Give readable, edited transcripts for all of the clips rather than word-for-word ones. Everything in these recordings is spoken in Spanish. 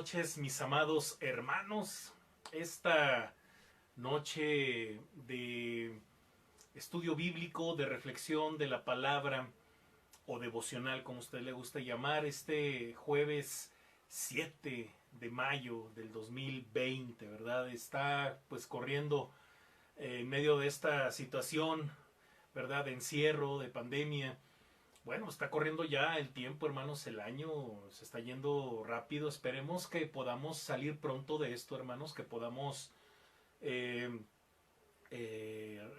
noches, mis amados hermanos. Esta noche de estudio bíblico, de reflexión de la palabra o devocional, como usted le gusta llamar, este jueves 7 de mayo del 2020, ¿verdad? Está pues corriendo en medio de esta situación, ¿verdad? De encierro, de pandemia. Bueno, está corriendo ya el tiempo, hermanos, el año se está yendo rápido. Esperemos que podamos salir pronto de esto, hermanos, que podamos eh,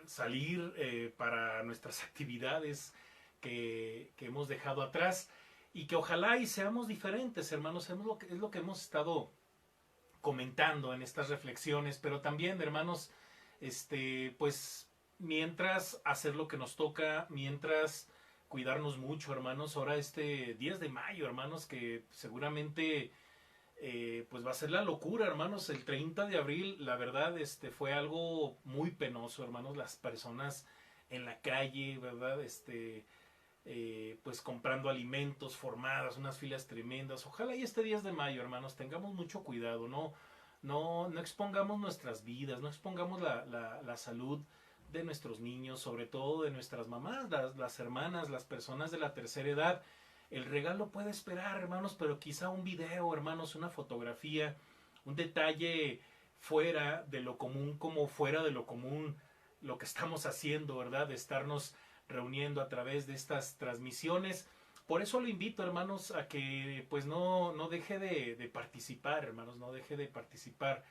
salir para nuestras actividades que hemos dejado atrás y que ojalá y seamos diferentes, hermanos. Es lo que hemos estado comentando en estas reflexiones, pero también, hermanos, pues mientras hacer lo que nos toca, mientras cuidarnos mucho, hermanos. Ahora este 10 de mayo, hermanos, que seguramente pues va a ser la locura, hermanos. El 30 de abril, la verdad, fue algo muy penoso, hermanos. Las personas en la calle, ¿verdad? Pues comprando alimentos, formadas, unas filas tremendas. Ojalá y este 10 de mayo, hermanos, tengamos mucho cuidado, no expongamos nuestras vidas, no expongamos la salud de nuestros niños, sobre todo de nuestras mamás, las hermanas, las personas de la tercera edad. El regalo puede esperar, hermanos, pero quizá un video, hermanos, una fotografía, un detalle fuera de lo común, como fuera de lo común lo que estamos haciendo, ¿verdad? De estarnos reuniendo a través de estas transmisiones. Por eso lo invito, hermanos, a que pues no deje de participar, hermanos, no deje de participar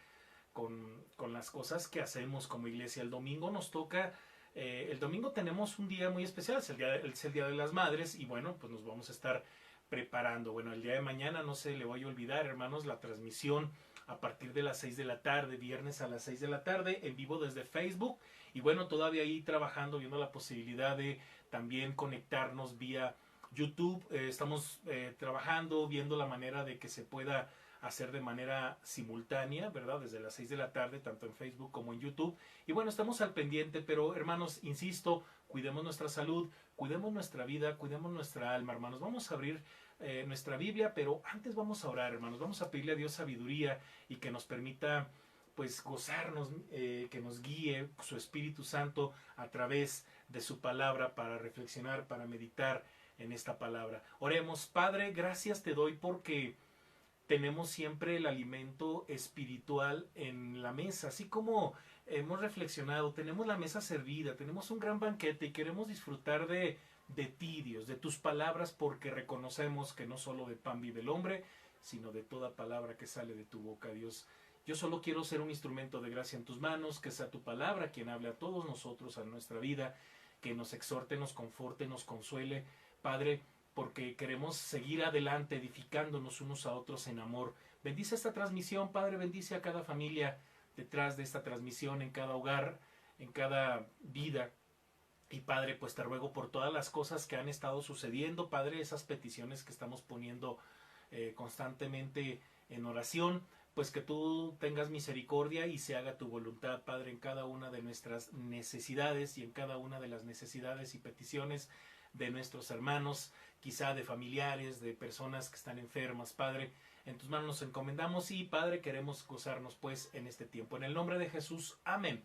con las cosas que hacemos como iglesia. El domingo nos toca, el domingo tenemos un día muy especial, es el día de las Madres, y bueno, pues nos vamos a estar preparando. Bueno, el día de mañana no se le vaya a olvidar, hermanos, la transmisión a partir de las 6 de la tarde, viernes a las 6 de la tarde, en vivo desde Facebook. Y bueno, todavía ahí trabajando, viendo la posibilidad de también conectarnos vía YouTube. Estamos trabajando, viendo la manera de que se pueda hacer de manera simultánea, ¿verdad? Desde las 6 de la tarde, tanto en Facebook como en YouTube. Y bueno, estamos al pendiente, pero hermanos, insisto, cuidemos nuestra salud, cuidemos nuestra vida, cuidemos nuestra alma, hermanos. Vamos a abrir nuestra Biblia, pero antes vamos a orar, hermanos. Vamos a pedirle a Dios sabiduría y que nos permita pues gozarnos, que nos guíe su Espíritu Santo a través de su palabra para reflexionar, para meditar en esta palabra. Oremos. Padre, gracias te doy porque tenemos siempre el alimento espiritual en la mesa, así como hemos reflexionado, tenemos la mesa servida, tenemos un gran banquete y queremos disfrutar de ti, Dios, de tus palabras, porque reconocemos que no solo de pan vive el hombre, sino de toda palabra que sale de tu boca, Dios. Yo solo quiero ser un instrumento de gracia en tus manos, que sea tu palabra quien hable a todos nosotros, a nuestra vida, que nos exhorte, nos conforte, nos consuele, Padre, porque queremos seguir adelante edificándonos unos a otros en amor. Bendice esta transmisión, Padre, bendice a cada familia detrás de esta transmisión, en cada hogar, en cada vida. Y Padre, pues te ruego por todas las cosas que han estado sucediendo, Padre, esas peticiones que estamos poniendo constantemente en oración, pues que tú tengas misericordia y se haga tu voluntad, Padre, en cada una de nuestras necesidades y en cada una de las necesidades y peticiones de nuestros hermanos, quizá de familiares, de personas que están enfermas, Padre. En tus manos nos encomendamos y, Padre, queremos gozarnos pues en este tiempo. En el nombre de Jesús, amén.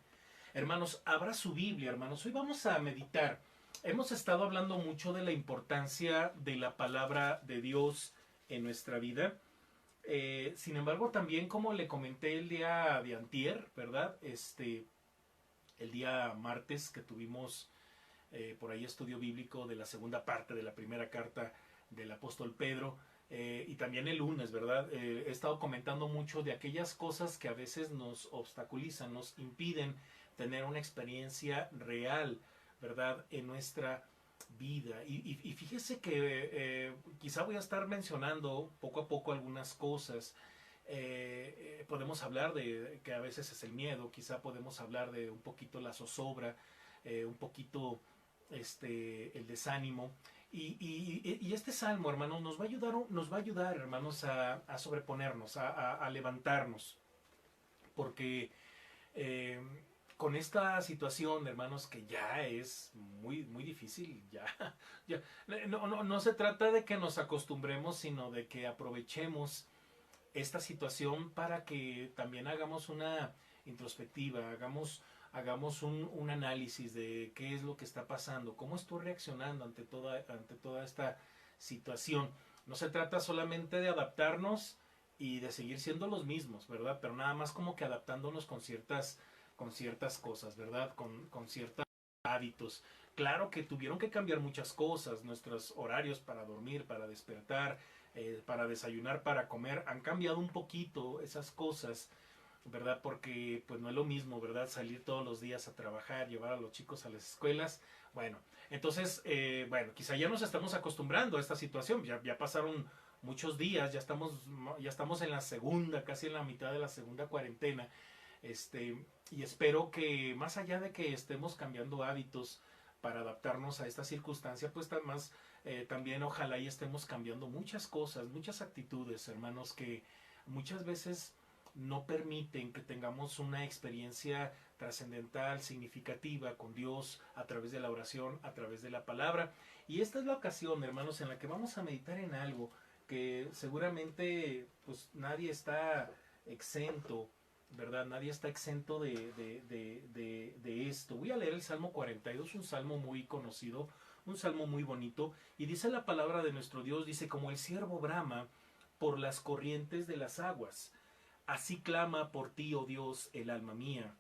Hermanos, abra su Biblia, hermanos. Hoy vamos a meditar. Hemos estado hablando mucho de la importancia de la palabra de Dios en nuestra vida. Sin embargo, también como le comenté el día de antier, ¿verdad? El día martes que tuvimos por ahí estudio bíblico de la segunda parte de la primera carta del apóstol Pedro, y también el lunes, ¿verdad? He estado comentando mucho de aquellas cosas que a veces nos obstaculizan, nos impiden tener una experiencia real, ¿verdad? En nuestra vida. Y fíjese que quizá voy a estar mencionando poco a poco algunas cosas. Podemos hablar de que a veces es el miedo, quizá podemos hablar de un poquito la zozobra, un poquito el desánimo. Y este salmo, hermanos, nos va a ayudar, hermanos, a sobreponernos, a levantarnos. Porque con esta situación, hermanos, que ya es muy difícil, no se trata de que nos acostumbremos, sino de que aprovechemos esta situación para que también hagamos una introspectiva, hagamos un análisis de qué es lo que está pasando, cómo estoy reaccionando ante toda esta situación. No se trata solamente de adaptarnos y de seguir siendo los mismos, ¿verdad? Pero nada más como que adaptándonos con ciertas cosas, ¿verdad? Con ciertos hábitos. Claro que tuvieron que cambiar muchas cosas, nuestros horarios para dormir, para despertar, para desayunar, para comer, han cambiado un poquito esas cosas, ¿verdad? Porque pues no es lo mismo, ¿verdad? Salir todos los días a trabajar, llevar a los chicos a las escuelas. Bueno, entonces, bueno, quizá ya nos estamos acostumbrando a esta situación, ya pasaron muchos días, ya estamos en la segunda, casi en la mitad de la segunda cuarentena, y espero que más allá de que estemos cambiando hábitos para adaptarnos a esta circunstancia, pues también ojalá y estemos cambiando muchas cosas, muchas actitudes, hermanos, que muchas veces no permiten que tengamos una experiencia trascendental, significativa con Dios a través de la oración, a través de la palabra. Y esta es la ocasión, hermanos, en la que vamos a meditar en algo que seguramente pues nadie está exento, ¿verdad? Nadie está exento de esto. Voy a leer el Salmo 42, un salmo muy conocido, un salmo muy bonito, y dice la palabra de nuestro Dios, dice, como el ciervo brama por las corrientes de las aguas, así clama por ti, oh Dios, el alma mía.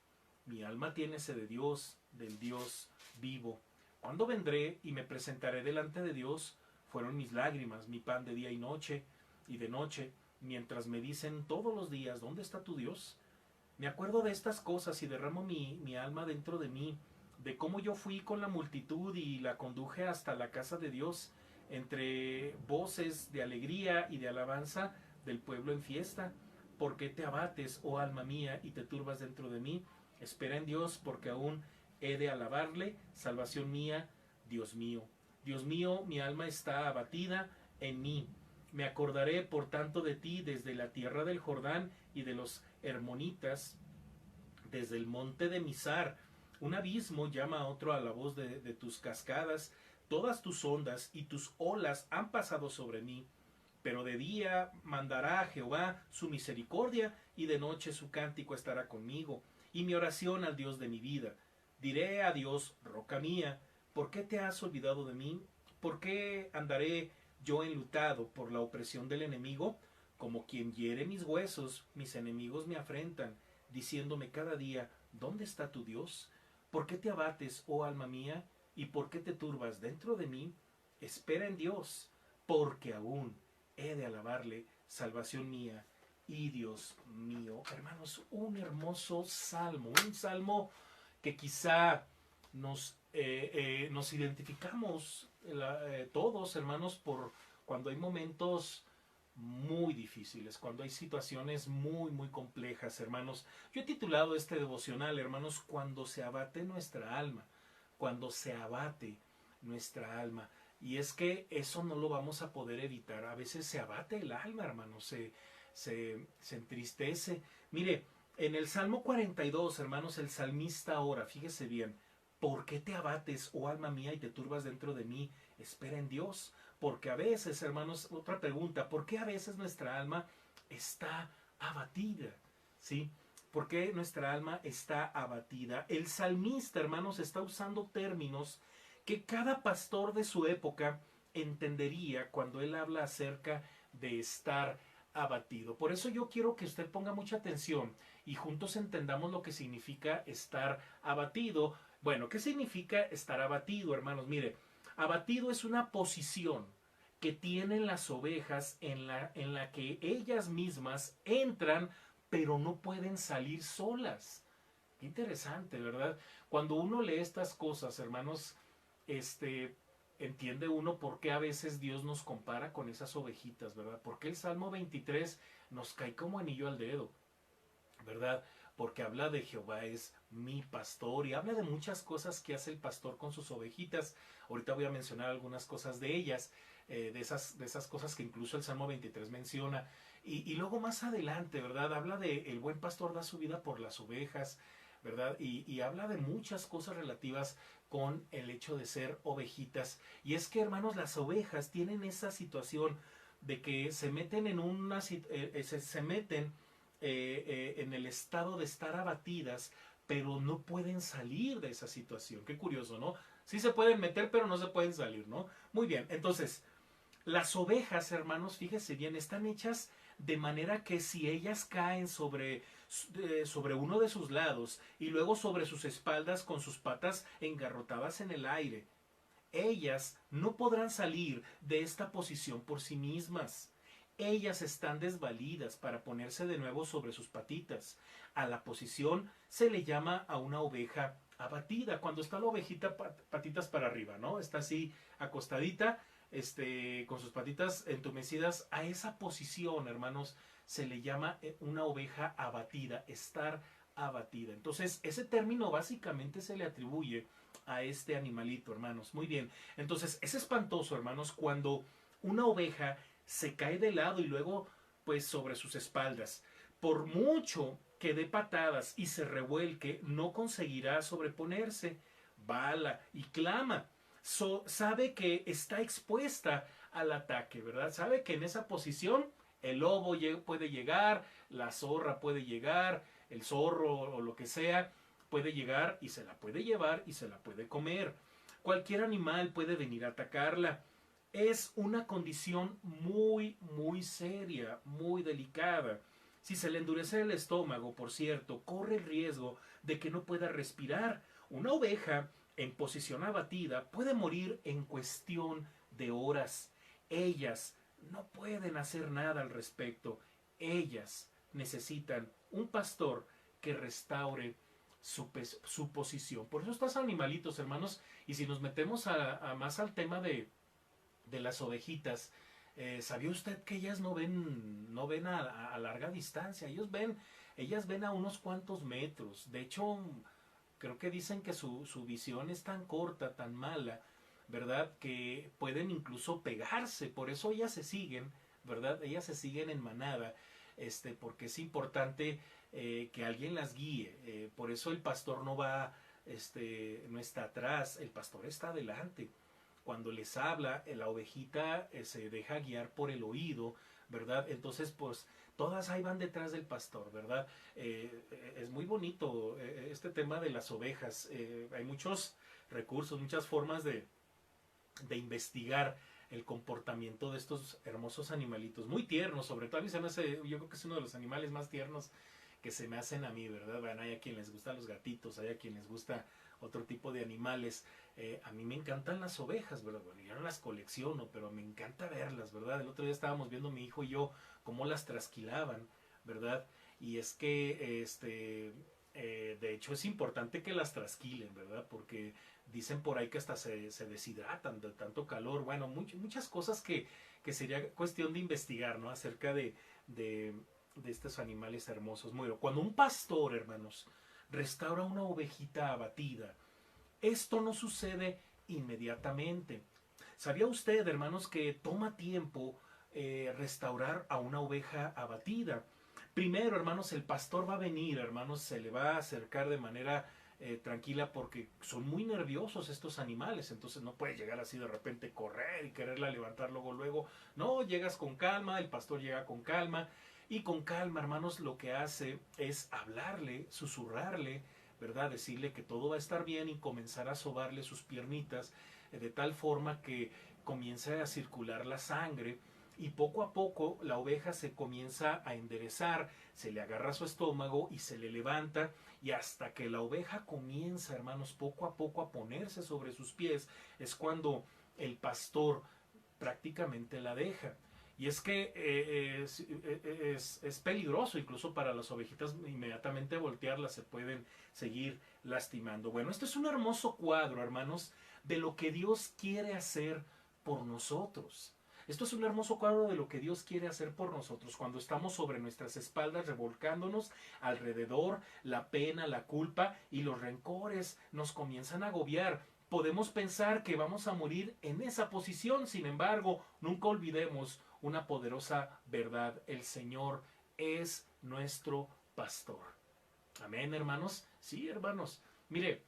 Mi alma tiene sed de Dios, del Dios vivo. ¿Cuándo vendré y me presentaré delante de Dios? Fueron mis lágrimas, mi pan de día y de noche, mientras me dicen todos los días, ¿dónde está tu Dios? Me acuerdo de estas cosas y derramo mi alma dentro de mí, de cómo yo fui con la multitud y la conduje hasta la casa de Dios, entre voces de alegría y de alabanza del pueblo en fiesta. ¿Por qué te abates, oh alma mía, y te turbas dentro de mí? Espera en Dios, porque aún he de alabarle, salvación mía, Dios mío. Dios mío, mi alma está abatida en mí. Me acordaré, por tanto, de ti desde la tierra del Jordán y de los Hermonitas, desde el monte de Mizar. Un abismo llama a otro a la voz de tus cascadas. Todas tus ondas y tus olas han pasado sobre mí. Pero de día mandará a Jehová su misericordia, y de noche su cántico estará conmigo, y mi oración al Dios de mi vida. Diré a Dios, roca mía, ¿por qué te has olvidado de mí? ¿Por qué andaré yo enlutado por la opresión del enemigo? Como quien hiere mis huesos, mis enemigos me afrentan, diciéndome cada día, ¿dónde está tu Dios? ¿Por qué te abates, oh alma mía? ¿Y por qué te turbas dentro de mí? Espera en Dios, porque aún he de alabarle, salvación mía y Dios mío. Hermanos, un hermoso salmo, un salmo que quizá nos identificamos todos, hermanos, por cuando hay momentos muy difíciles, cuando hay situaciones muy complejas, hermanos. Yo he titulado este devocional, hermanos, cuando se abate nuestra alma, cuando se abate nuestra alma. Y es que eso no lo vamos a poder evitar. A veces se abate el alma, hermanos, se entristece. Mire, en el Salmo 42, hermanos, el salmista ora, fíjese bien, ¿por qué te abates, oh alma mía, y te turbas dentro de mí? Espera en Dios. Porque a veces, hermanos, otra pregunta, ¿por qué a veces nuestra alma está abatida? ¿Sí? ¿Por qué nuestra alma está abatida? El salmista, hermanos, está usando términos que cada pastor de su época entendería cuando él habla acerca de estar abatido. Por eso yo quiero que usted ponga mucha atención y juntos entendamos lo que significa estar abatido. Bueno, ¿qué significa estar abatido, hermanos? Mire, abatido es una posición que tienen las ovejas en la que ellas mismas entran, pero no pueden salir solas. Qué interesante, ¿verdad? Cuando uno lee estas cosas, hermanos, entiende uno por qué a veces Dios nos compara con esas ovejitas, ¿verdad? Porque el Salmo 23 nos cae como anillo al dedo, ¿verdad? Porque habla de Jehová es mi pastor y habla de muchas cosas que hace el pastor con sus ovejitas. Ahorita voy a mencionar algunas cosas de ellas, de esas cosas que incluso el Salmo 23 menciona. Y luego más adelante, ¿verdad? Habla de el buen pastor da su vida por las ovejas, ¿verdad? Y habla de muchas cosas relativas con el hecho de ser ovejitas. Y es que, hermanos, las ovejas tienen esa situación de que se meten en se meten en el estado de estar abatidas, pero no pueden salir de esa situación. Qué curioso, ¿no? Sí se pueden meter, pero no se pueden salir, ¿no? Muy bien, entonces, las ovejas, hermanos, fíjese bien, están hechas de manera que si ellas caen sobre uno de sus lados y luego sobre sus espaldas con sus patas engarrotadas en el aire, ellas no podrán salir de esta posición por sí mismas. Ellas están desvalidas para ponerse de nuevo sobre sus patitas. A la posición se le llama a una oveja abatida, cuando está la ovejita patitas para arriba, ¿no? Está así acostadita, con sus patitas entumecidas. A esa posición, hermanos, se le llama una oveja abatida, estar abatida. Entonces, ese término básicamente se le atribuye a este animalito, hermanos. Muy bien. Entonces, es espantoso, hermanos, cuando una oveja se cae de lado y luego, pues, sobre sus espaldas. Por mucho que dé patadas y se revuelque, no conseguirá sobreponerse. Bala y clama. Sabe que está expuesta al ataque, ¿verdad? Sabe que en esa posición el lobo puede llegar, la zorra puede llegar, el zorro o lo que sea puede llegar y se la puede llevar y se la puede comer. Cualquier animal puede venir a atacarla. Es una condición muy, muy seria, muy delicada. Si se le endurece el estómago, por cierto, corre el riesgo de que no pueda respirar. Una oveja en posición abatida puede morir en cuestión de horas. Ellas no pueden hacer nada al respecto. Ellas necesitan un pastor que restaure su posición. Por eso estos animalitos, hermanos, y si nos metemos a más al tema de las ovejitas, ¿sabía usted que ellas no ven a larga distancia? Ellas ven a unos cuantos metros. De hecho, creo que dicen que su visión es tan corta, tan mala, ¿verdad? Que pueden incluso pegarse. Por eso ellas se siguen, ¿verdad? Ellas se siguen en manada, porque es importante que alguien las guíe. Por eso el pastor no está atrás, el pastor está adelante. Cuando les habla, la ovejita se deja guiar por el oído, ¿verdad? Entonces, pues, todas ahí van detrás del pastor, ¿verdad? Es muy bonito este tema de las ovejas. Hay muchos recursos, muchas formas de investigar el comportamiento de estos hermosos animalitos, muy tiernos, sobre todo a mí se me hace, yo creo que es uno de los animales más tiernos que se me hacen a mí, ¿verdad? Bueno, hay a quien les gustan los gatitos, hay a quien les gusta otro tipo de animales. A mí me encantan las ovejas, ¿verdad? Bueno, yo no las colecciono, pero me encanta verlas, ¿verdad? El otro día estábamos viendo mi hijo y yo cómo las trasquilaban, ¿verdad? Y es que, de hecho es importante que las trasquilen, ¿verdad? Porque dicen por ahí que hasta se deshidratan de tanto calor. Bueno, muchas cosas que sería cuestión de investigar, ¿no? Acerca de estos animales hermosos. Bueno, cuando un pastor, hermanos, restaura una ovejita abatida, esto no sucede inmediatamente. ¿Sabía usted, hermanos, que toma tiempo restaurar a una oveja abatida? Primero, hermanos, el pastor va a venir, hermanos, se le va a acercar de manera tranquila porque son muy nerviosos estos animales, entonces no puede llegar así de repente correr y quererla levantar luego. No, llegas con calma, el pastor llega con calma y con calma, hermanos, lo que hace es hablarle, susurrarle, ¿verdad? Decirle que todo va a estar bien y comenzar a sobarle sus piernitas de tal forma que comience a circular la sangre y poco a poco la oveja se comienza a enderezar, se le agarra su estómago y se le levanta y hasta que la oveja comienza, hermanos, poco a poco a ponerse sobre sus pies, es cuando el pastor prácticamente la deja. Y es que es peligroso incluso para las ovejitas inmediatamente voltearlas, se pueden seguir lastimando. Bueno, esto es un hermoso cuadro, hermanos, de lo que Dios quiere hacer por nosotros. Esto es un hermoso cuadro de lo que Dios quiere hacer por nosotros cuando estamos sobre nuestras espaldas revolcándonos alrededor, la pena, la culpa y los rencores nos comienzan a agobiar. Podemos pensar que vamos a morir en esa posición, sin embargo, nunca olvidemos una poderosa verdad: el Señor es nuestro pastor. Amén, hermanos. Sí, hermanos. Mire,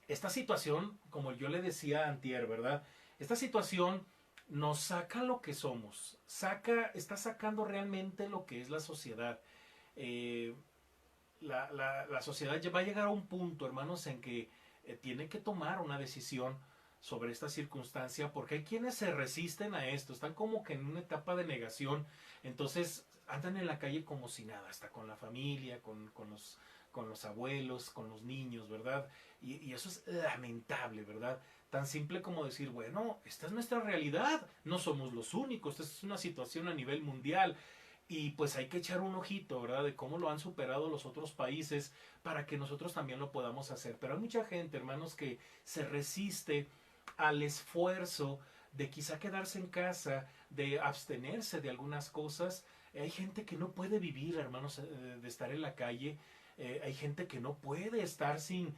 esta situación, como yo le decía antier, ¿verdad? Esta situación nos saca lo que somos, está sacando realmente lo que es la sociedad. Eh, la sociedad va a llegar a un punto, hermanos, en que tiene que tomar una decisión sobre esta circunstancia, porque hay quienes se resisten a esto, están como que en una etapa de negación, entonces andan en la calle como si nada, hasta con la familia, con los abuelos, con los niños, ¿verdad? Y eso es lamentable, ¿verdad? Tan simple como decir, bueno, esta es nuestra realidad, no somos los únicos, esta es una situación a nivel mundial, y pues hay que echar un ojito, ¿verdad? De cómo lo han superado los otros países para que nosotros también lo podamos hacer. Pero hay mucha gente, hermanos, que se resiste al esfuerzo de quizá quedarse en casa, de abstenerse de algunas cosas. Hay gente que no puede vivir, hermanos, de estar en la calle. Hay gente que no puede estar sin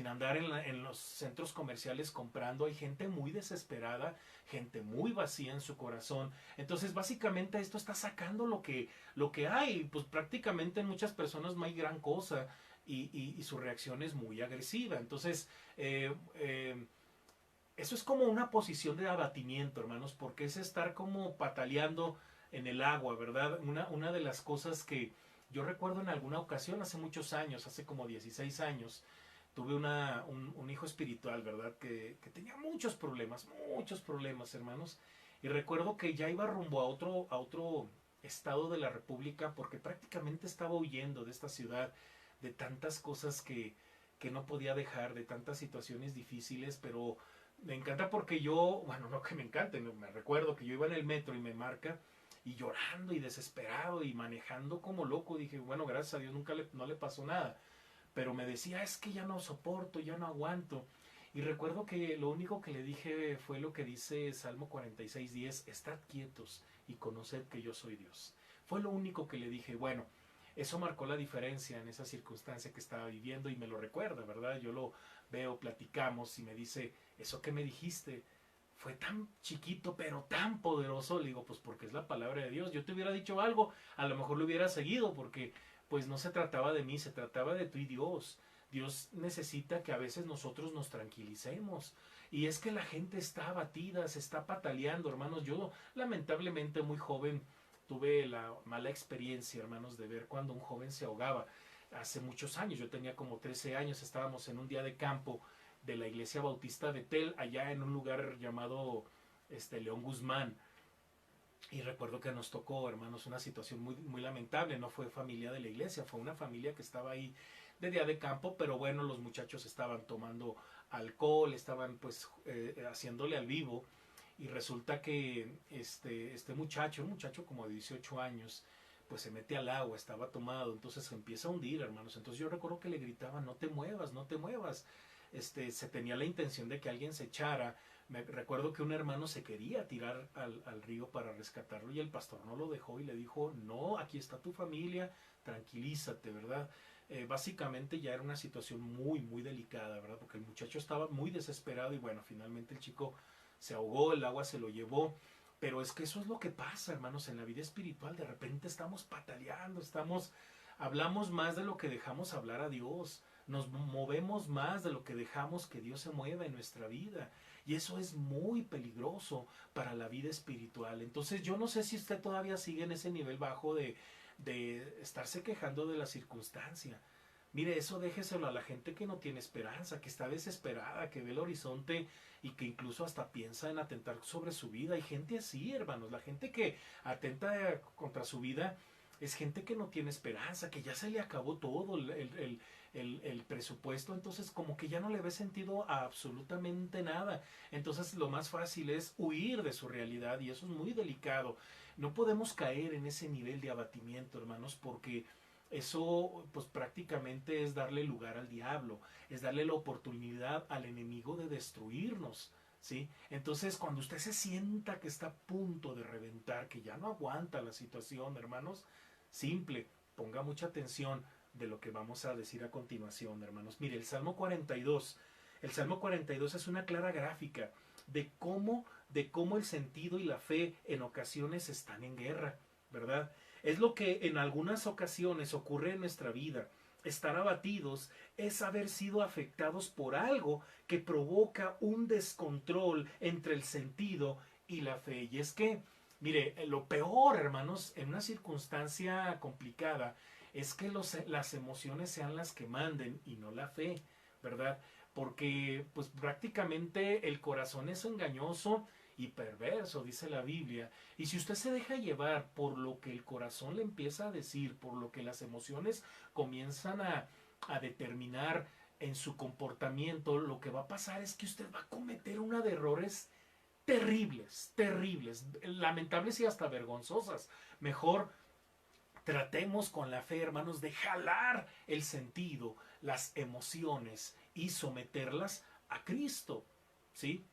andar en los centros comerciales comprando. Hay gente muy desesperada, gente muy vacía en su corazón. Entonces, básicamente esto está sacando lo que hay. Pues prácticamente en muchas personas no hay gran cosa y su reacción es muy agresiva. Entonces, eso es como una posición de abatimiento, hermanos, porque es estar como pataleando en el agua, ¿verdad? Una de las cosas que yo recuerdo en alguna ocasión, hace muchos años, hace como 16 años, tuve un hijo espiritual, ¿verdad? Que tenía muchos problemas, hermanos. Y recuerdo que ya iba rumbo a otro estado de la República porque prácticamente estaba huyendo de esta ciudad, de tantas cosas que no podía dejar, de tantas situaciones difíciles, pero me encanta porque yo, bueno, no que me encante, me recuerdo que yo iba en el metro y me marca y llorando y desesperado y manejando como loco, dije, bueno, gracias a Dios no le pasó nada, pero me decía, es que ya no soporto, ya no aguanto. Y recuerdo que lo único que le dije fue lo que dice Salmo 46:10, estad quietos y conoced que yo soy Dios. Fue lo único que le dije, bueno, eso marcó la diferencia en esa circunstancia que estaba viviendo y me lo recuerda, ¿verdad? Yo lo veo, platicamos y me dice, eso que me dijiste fue tan chiquito pero tan poderoso. Le digo, pues porque es la palabra de Dios. Yo te hubiera dicho algo, a lo mejor lo hubiera seguido porque pues no se trataba de mí, se trataba de tú y Dios. Dios necesita que a veces nosotros nos tranquilicemos. Y es que la gente está abatida, se está pataleando, hermanos. Yo lamentablemente muy joven tuve la mala experiencia, hermanos, de ver cuando un joven se ahogaba. Hace muchos años, yo tenía como 13 años, estábamos en un día de campo de la iglesia bautista de Tel, allá en un lugar llamado León Guzmán. Y recuerdo que nos tocó, hermanos, una situación muy lamentable. No fue familia de la iglesia, fue una familia que estaba ahí de día de campo, pero bueno, los muchachos estaban tomando alcohol, estaban pues haciéndole al vivo. Y resulta que un muchacho como de 18 años, pues se mete al agua, estaba tomado, entonces se empieza a hundir, hermanos. Entonces yo recuerdo que le gritaba, no te muevas, no te muevas. Se tenía la intención de que alguien se echara. Recuerdo que un hermano se quería tirar al río para rescatarlo y el pastor no lo dejó y le dijo, no, aquí está tu familia, tranquilízate, ¿verdad? Básicamente ya era una situación muy delicada, ¿verdad? Porque el muchacho estaba muy desesperado y bueno, finalmente el chico se ahogó, el agua se lo llevó. Pero es que eso es lo que pasa, hermanos, en la vida espiritual. De repente estamos pataleando, hablamos más de lo que dejamos hablar a Dios. Nos movemos más de lo que dejamos que Dios se mueva en nuestra vida. Y eso es muy peligroso para la vida espiritual. Entonces yo no sé si usted todavía sigue en ese nivel bajo de estarse quejando de la circunstancia. Mire, eso déjeselo a la gente que no tiene esperanza, que está desesperada, que ve el horizonte y que incluso hasta piensa en atentar sobre su vida. Hay gente así, hermanos. La gente que atenta contra su vida es gente que no tiene esperanza, que ya se le acabó todo el presupuesto, entonces como que ya no le ve sentido a absolutamente nada. Entonces lo más fácil es huir de su realidad y eso es muy delicado. No podemos caer en ese nivel de abatimiento, hermanos, porque eso pues prácticamente es darle lugar al diablo, es darle la oportunidad al enemigo de destruirnos, ¿sí? Entonces cuando usted se sienta que está a punto de reventar, que ya no aguanta la situación, hermanos, simple, ponga mucha atención de lo que vamos a decir a continuación, hermanos. Mire, el Salmo 42 es una clara gráfica de cómo el sentido y la fe en ocasiones están en guerra, ¿verdad? Es lo que en algunas ocasiones ocurre en nuestra vida. Estar abatidos es haber sido afectados por algo que provoca un descontrol entre el sentido y la fe. Y es que, mire, lo peor, hermanos, en una circunstancia complicada, es que las emociones sean las que manden y no la fe, ¿verdad? Porque, pues prácticamente el corazón es engañoso y perverso, dice la Biblia. Y si usted se deja llevar por lo que el corazón le empieza a decir, por lo que las emociones comienzan a determinar en su comportamiento, lo que va a pasar es que usted va a cometer una de errores terribles, terribles, lamentables y hasta vergonzosas. Mejor tratemos con la fe, hermanos, de jalar el sentido, las emociones y someterlas a Cristo, ¿sí?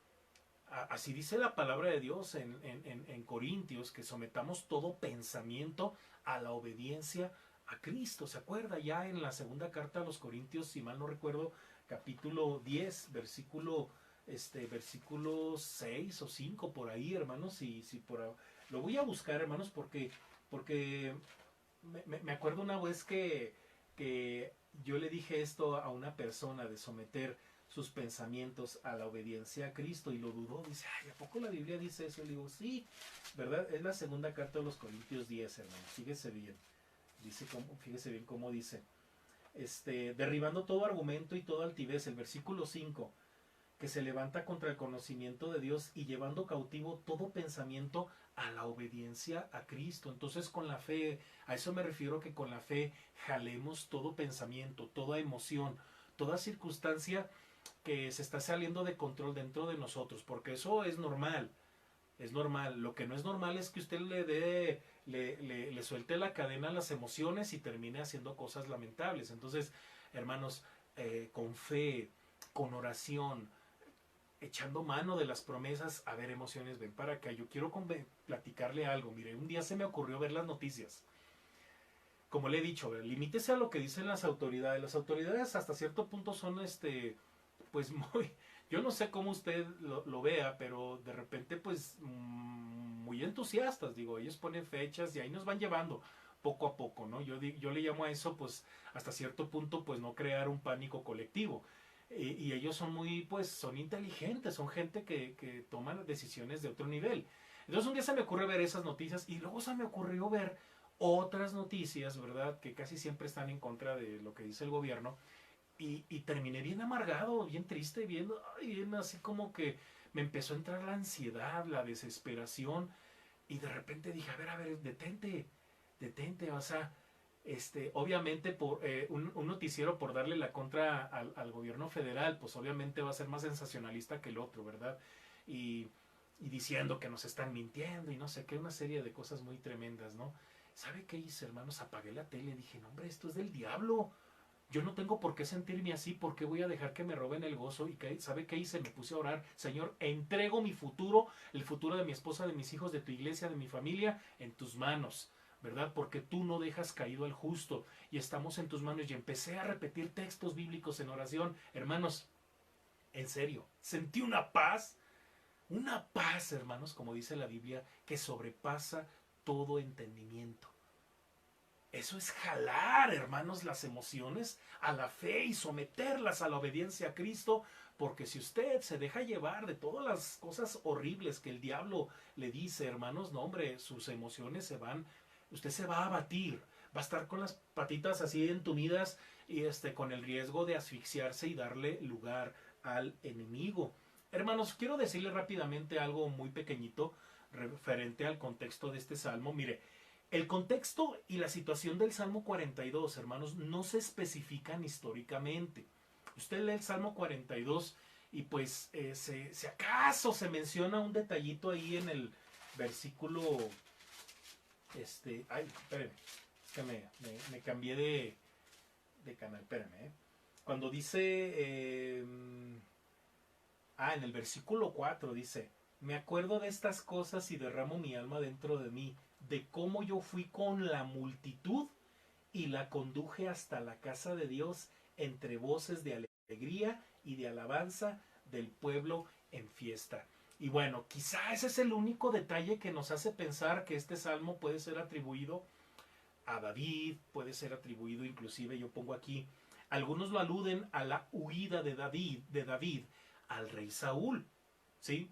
Así dice la palabra de Dios en Corintios, que sometamos todo pensamiento a la obediencia a Cristo. ¿Se acuerda? Ya en la segunda carta a los Corintios, si mal no recuerdo, capítulo 10, versículo 6 o 5 por ahí, hermanos. Lo voy a buscar, hermanos, porque me acuerdo una vez que yo le dije esto a una persona de someter sus pensamientos a la obediencia a Cristo y lo dudó. Dice, ay, ¿a poco la Biblia dice eso? Y le digo, sí, ¿verdad? Es la segunda carta de los Corintios 10, hermano. Fíjese bien. Fíjese bien cómo dice. Derribando todo argumento y toda altivez, el versículo 5, que se levanta contra el conocimiento de Dios y llevando cautivo todo pensamiento a la obediencia a Cristo. Entonces con la fe, a eso me refiero, que con la fe jalemos todo pensamiento, toda emoción, toda circunstancia que se está saliendo de control dentro de nosotros, porque eso es normal. Es normal. Lo que no es normal es que usted le suelte la cadena a las emociones y termine haciendo cosas lamentables. Entonces, hermanos, con fe, con oración, echando mano de las promesas, a ver, emociones, ven para acá. Yo quiero platicarle algo. Mire, un día se me ocurrió ver las noticias. Como le he dicho, limítese a lo que dicen las autoridades. Las autoridades hasta cierto punto son pues muy, yo no sé cómo usted lo vea, pero de repente pues muy entusiastas, digo, ellos ponen fechas y ahí nos van llevando poco a poco, ¿no? Yo le llamo a eso pues hasta cierto punto pues no crear un pánico colectivo. Y ellos son pues son inteligentes, son gente que toman decisiones de otro nivel. Entonces un día se me ocurre ver esas noticias y luego se me ocurrió ver otras noticias, ¿verdad? Que casi siempre están en contra de lo que dice el gobierno. Y terminé bien amargado, bien triste, bien así como que me empezó a entrar la ansiedad, la desesperación. Y de repente dije, a ver, detente, o sea, obviamente por un noticiero por darle la contra al gobierno federal, pues obviamente va a ser más sensacionalista que el otro, ¿verdad? Y diciendo que nos están mintiendo y no sé qué, una serie de cosas muy tremendas, ¿no? ¿Sabe qué hice, hermanos? Apagué la tele, dije, no, hombre, esto es del diablo. Yo no tengo por qué sentirme así, ¿por qué voy a dejar que me roben el gozo? ¿Y sabe qué hice? Me puse a orar, Señor, entrego mi futuro, el futuro de mi esposa, de mis hijos, de tu iglesia, de mi familia, en tus manos, ¿verdad? Porque tú no dejas caído al justo y estamos en tus manos. Y empecé a repetir textos bíblicos en oración. Hermanos, en serio, sentí una paz, hermanos, como dice la Biblia, que sobrepasa todo entendimiento. Eso es jalar, hermanos, las emociones a la fe y someterlas a la obediencia a Cristo, porque si usted se deja llevar de todas las cosas horribles que el diablo le dice, hermanos, no, hombre, sus emociones usted se va a abatir, va a estar con las patitas así entumidas y con el riesgo de asfixiarse y darle lugar al enemigo. Hermanos, quiero decirle rápidamente algo muy pequeñito referente al contexto de este salmo. Mire, el contexto y la situación del Salmo 42, hermanos, no se especifican históricamente. Usted lee el Salmo 42 y pues si acaso se menciona un detallito ahí en el versículo, ay, espérenme, es que me cambié de canal, espérenme. Cuando dice, en el versículo 4 dice, me acuerdo de estas cosas y derramo mi alma dentro de mí, de cómo yo fui con la multitud y la conduje hasta la casa de Dios entre voces de alegría y de alabanza del pueblo en fiesta. Y bueno, quizá ese es el único detalle que nos hace pensar que este salmo puede ser atribuido a David, puede ser atribuido inclusive, yo pongo aquí, algunos lo aluden a la huida de David al rey Saúl, ¿sí?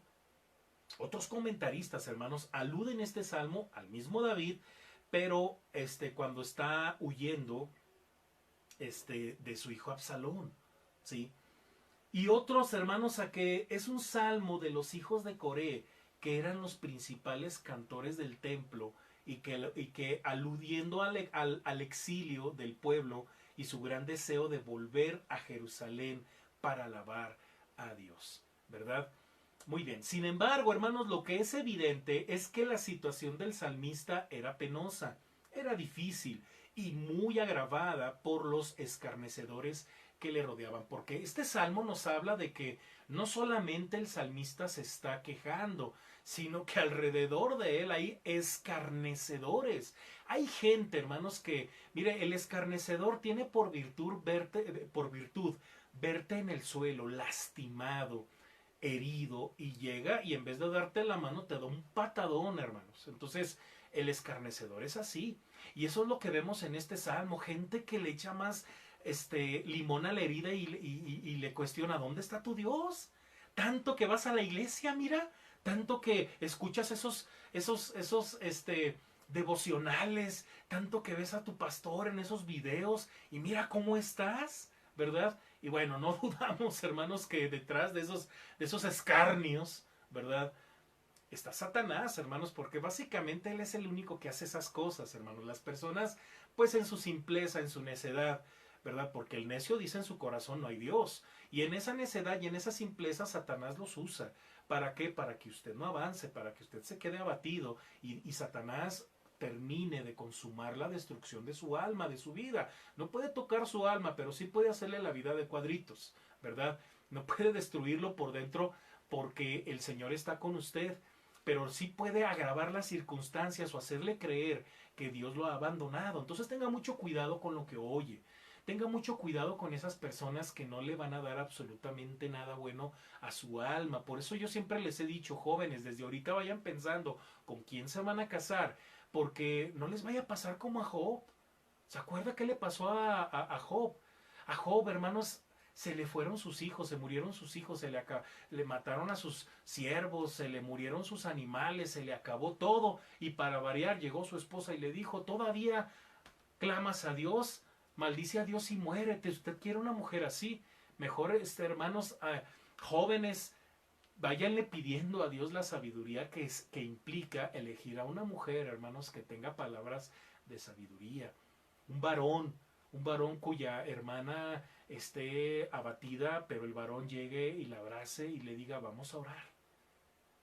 Otros comentaristas, hermanos, aluden este salmo al mismo David, pero cuando está huyendo de su hijo Absalón, ¿sí? Y otros, hermanos, a que es un salmo de los hijos de Coré, que eran los principales cantores del templo, y que aludiendo al exilio del pueblo y su gran deseo de volver a Jerusalén para alabar a Dios, ¿verdad? Muy bien. Sin embargo, hermanos, lo que es evidente es que la situación del salmista era penosa, era difícil y muy agravada por los escarnecedores que le rodeaban. Porque este salmo nos habla de que no solamente el salmista se está quejando, sino que alrededor de él hay escarnecedores. Hay gente, hermanos, que, mire, el escarnecedor tiene por virtud verte en el suelo, lastimado, herido, y llega y en vez de darte la mano te da un patadón, hermanos. Entonces el escarnecedor es así, y eso es lo que vemos en este salmo, gente que le echa más limón a la herida y le cuestiona: ¿dónde está tu Dios? Tanto que vas a la iglesia, mira, tanto que escuchas esos devocionales, tanto que ves a tu pastor en esos videos y mira cómo estás, ¿verdad? Y bueno, no dudamos, hermanos, que detrás de esos escarnios, ¿verdad?, está Satanás, hermanos, porque básicamente él es el único que hace esas cosas, hermanos. Las personas, pues en su simpleza, en su necedad, ¿verdad? Porque el necio dice en su corazón: no hay Dios. Y en esa necedad y en esa simpleza Satanás los usa. ¿Para qué? Para que usted no avance, para que usted se quede abatido y Satanás termine de consumar la destrucción de su alma, de su vida. No puede tocar su alma, pero sí puede hacerle la vida de cuadritos, ¿verdad? No puede destruirlo por dentro porque el Señor está con usted, pero sí puede agravar las circunstancias o hacerle creer que Dios lo ha abandonado. Entonces tenga mucho cuidado con lo que oye. Tenga mucho cuidado con esas personas que no le van a dar absolutamente nada bueno a su alma. Por eso yo siempre les he dicho: jóvenes, desde ahorita vayan pensando con quién se van a casar, porque no les vaya a pasar como a Job. ¿Se acuerda qué le pasó a Job? A Job, hermanos, se le fueron sus hijos, se murieron sus hijos, le mataron a sus siervos, se le murieron sus animales, se le acabó todo. Y para variar llegó su esposa y le dijo: ¿todavía clamas a Dios? Maldice a Dios y muérete. Usted quiere una mujer así. Mejor, hermanos, jóvenes, váyanle pidiendo a Dios la sabiduría que implica elegir a una mujer, hermanos, que tenga palabras de sabiduría. Un varón, un varón cuya hermana esté abatida, pero el varón llegue y la abrace y le diga: vamos a orar,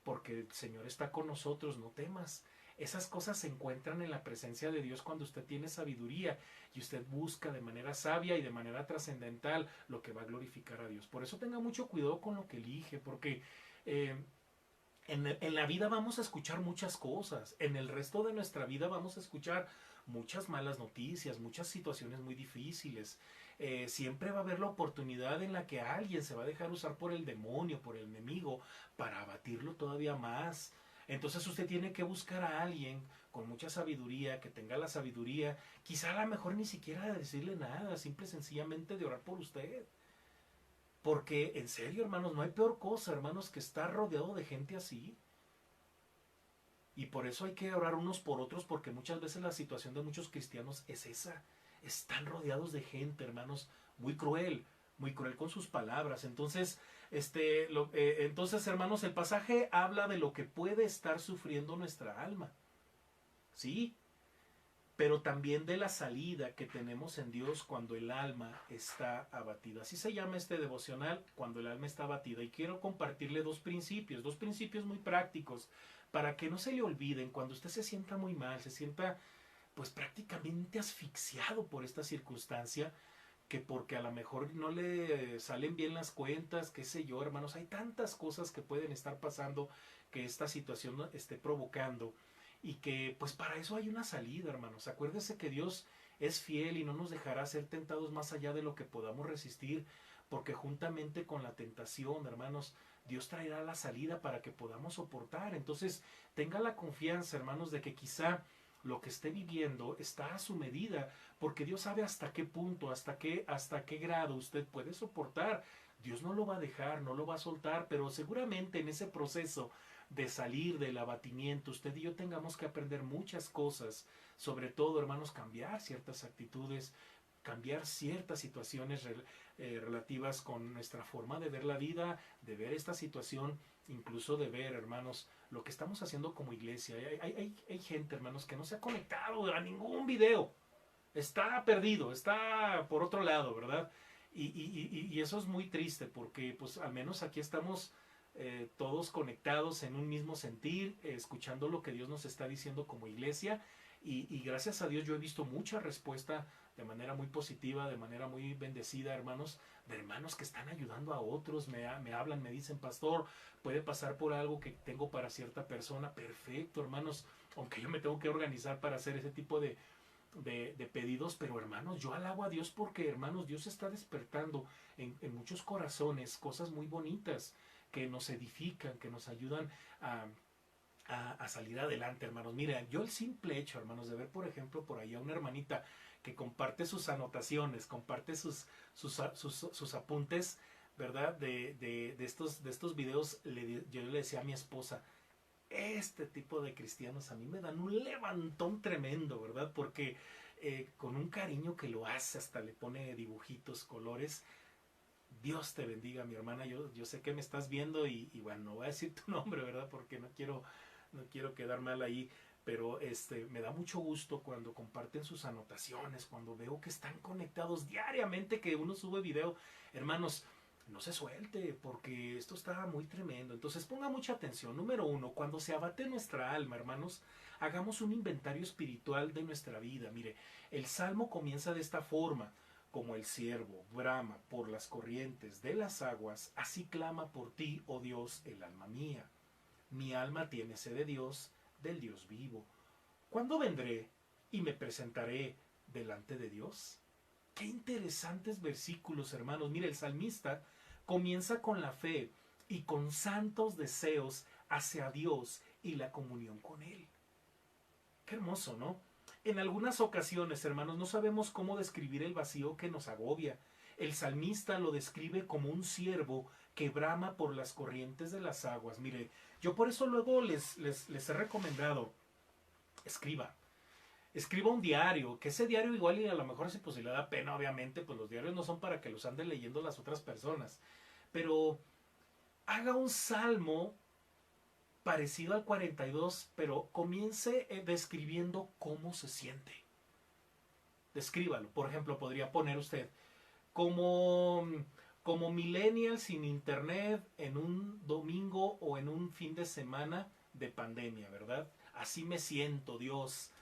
porque el Señor está con nosotros, no temas. Esas cosas se encuentran en la presencia de Dios cuando usted tiene sabiduría y usted busca de manera sabia y de manera trascendental lo que va a glorificar a Dios. Por eso tenga mucho cuidado con lo que elige, porque en la vida vamos a escuchar muchas cosas, en el resto de nuestra vida vamos a escuchar muchas malas noticias, muchas situaciones muy difíciles. Siempre va a haber la oportunidad en la que alguien se va a dejar usar por el demonio, por el enemigo, para abatirlo todavía más. Entonces usted tiene que buscar a alguien con mucha sabiduría, que tenga la sabiduría, quizá a lo mejor ni siquiera de decirle nada, simple y sencillamente de orar por usted. Porque en serio, hermanos, no hay peor cosa, hermanos, que estar rodeado de gente así. Y por eso hay que orar unos por otros, porque muchas veces la situación de muchos cristianos es esa. Están rodeados de gente, hermanos, muy cruel con sus palabras. Entonces, entonces, hermanos, el pasaje habla de lo que puede estar sufriendo nuestra alma. ¿Sí? Pero también de la salida que tenemos en Dios cuando el alma está abatida. Así se llama este devocional, cuando el alma está abatida. Y quiero compartirle dos principios muy prácticos, para que no se le olviden cuando usted se sienta muy mal, se sienta pues prácticamente asfixiado por esta circunstancia, que porque a lo mejor no le salen bien las cuentas, qué sé yo, hermanos, hay tantas cosas que pueden estar pasando que esta situación esté provocando, y que pues para eso hay una salida, hermanos. Acuérdese que Dios es fiel y no nos dejará ser tentados más allá de lo que podamos resistir, porque juntamente con la tentación, hermanos, Dios traerá la salida para que podamos soportar. Entonces, tenga la confianza, hermanos, de que quizá lo que esté viviendo está a su medida, porque Dios sabe hasta qué punto, hasta qué grado usted puede soportar Dios no lo va a dejar, no lo va a soltar, pero seguramente en ese proceso de salir del abatimiento, usted y yo tengamos que aprender muchas cosas, sobre todo, hermanos, cambiar ciertas actitudes, cambiar ciertas situaciones relativas con nuestra forma de ver la vida, de ver esta situación, incluso de ver, hermanos, lo que estamos haciendo como iglesia. Hay gente, hermanos, que no se ha conectado a ningún video. Está perdido, está por otro lado, ¿verdad? Y eso es muy triste porque pues al menos aquí estamos todos conectados en un mismo sentir, escuchando lo que Dios nos está diciendo como iglesia y gracias a Dios yo he visto mucha respuesta de manera muy positiva, de manera muy bendecida, hermanos, de hermanos que están ayudando a otros, me hablan, me dicen, pastor, puede pasar por algo que tengo para cierta persona, perfecto, hermanos, aunque yo me tengo que organizar para hacer ese tipo de pedidos, pero hermanos, yo alabo a Dios porque, hermanos, Dios está despertando en muchos corazones cosas muy bonitas que nos edifican, que nos ayudan a salir adelante, hermanos. Mira, yo el simple hecho, hermanos, de ver, por ejemplo, por ahí a una hermanita que comparte sus anotaciones, comparte sus apuntes, ¿verdad? De estos videos, yo le decía a mi esposa, este tipo de cristianos a mí me dan un levantón tremendo, ¿verdad? Porque con un cariño que lo hace, hasta le pone dibujitos, colores. Dios te bendiga, mi hermana. Yo sé que me estás viendo y bueno, no voy a decir tu nombre, ¿verdad? Porque no quiero quedar mal ahí. Pero me da mucho gusto cuando comparten sus anotaciones, cuando veo que están conectados diariamente, que uno sube video. Hermanos, no se suelte, porque esto está muy tremendo. Entonces ponga mucha atención. Número 1, cuando se abate nuestra alma, hermanos, hagamos un inventario espiritual de nuestra vida. Mire, el Salmo comienza de esta forma. Como el ciervo brama por las corrientes de las aguas, así clama por ti, oh Dios, el alma mía. Mi alma tiene sed de Dios, del Dios vivo. ¿Cuándo vendré y me presentaré delante de Dios? Qué interesantes versículos, hermanos. Mire, el salmista comienza con la fe y con santos deseos hacia Dios y la comunión con Él. Qué hermoso, ¿no? En algunas ocasiones, hermanos, no sabemos cómo describir el vacío que nos agobia. El salmista lo describe como un ciervo que brama por las corrientes de las aguas. Mire, yo por eso luego les he recomendado, escriba. Escriba un diario, que ese diario igual y a lo mejor si pues si le da pena, obviamente, pues los diarios no son para que los anden leyendo las otras personas. Pero haga un salmo parecido al 42, pero comience describiendo cómo se siente. Descríbalo. Por ejemplo, podría poner usted como, como millennial sin internet en un domingo o en un fin de semana de pandemia, ¿verdad? Así me siento, Dios.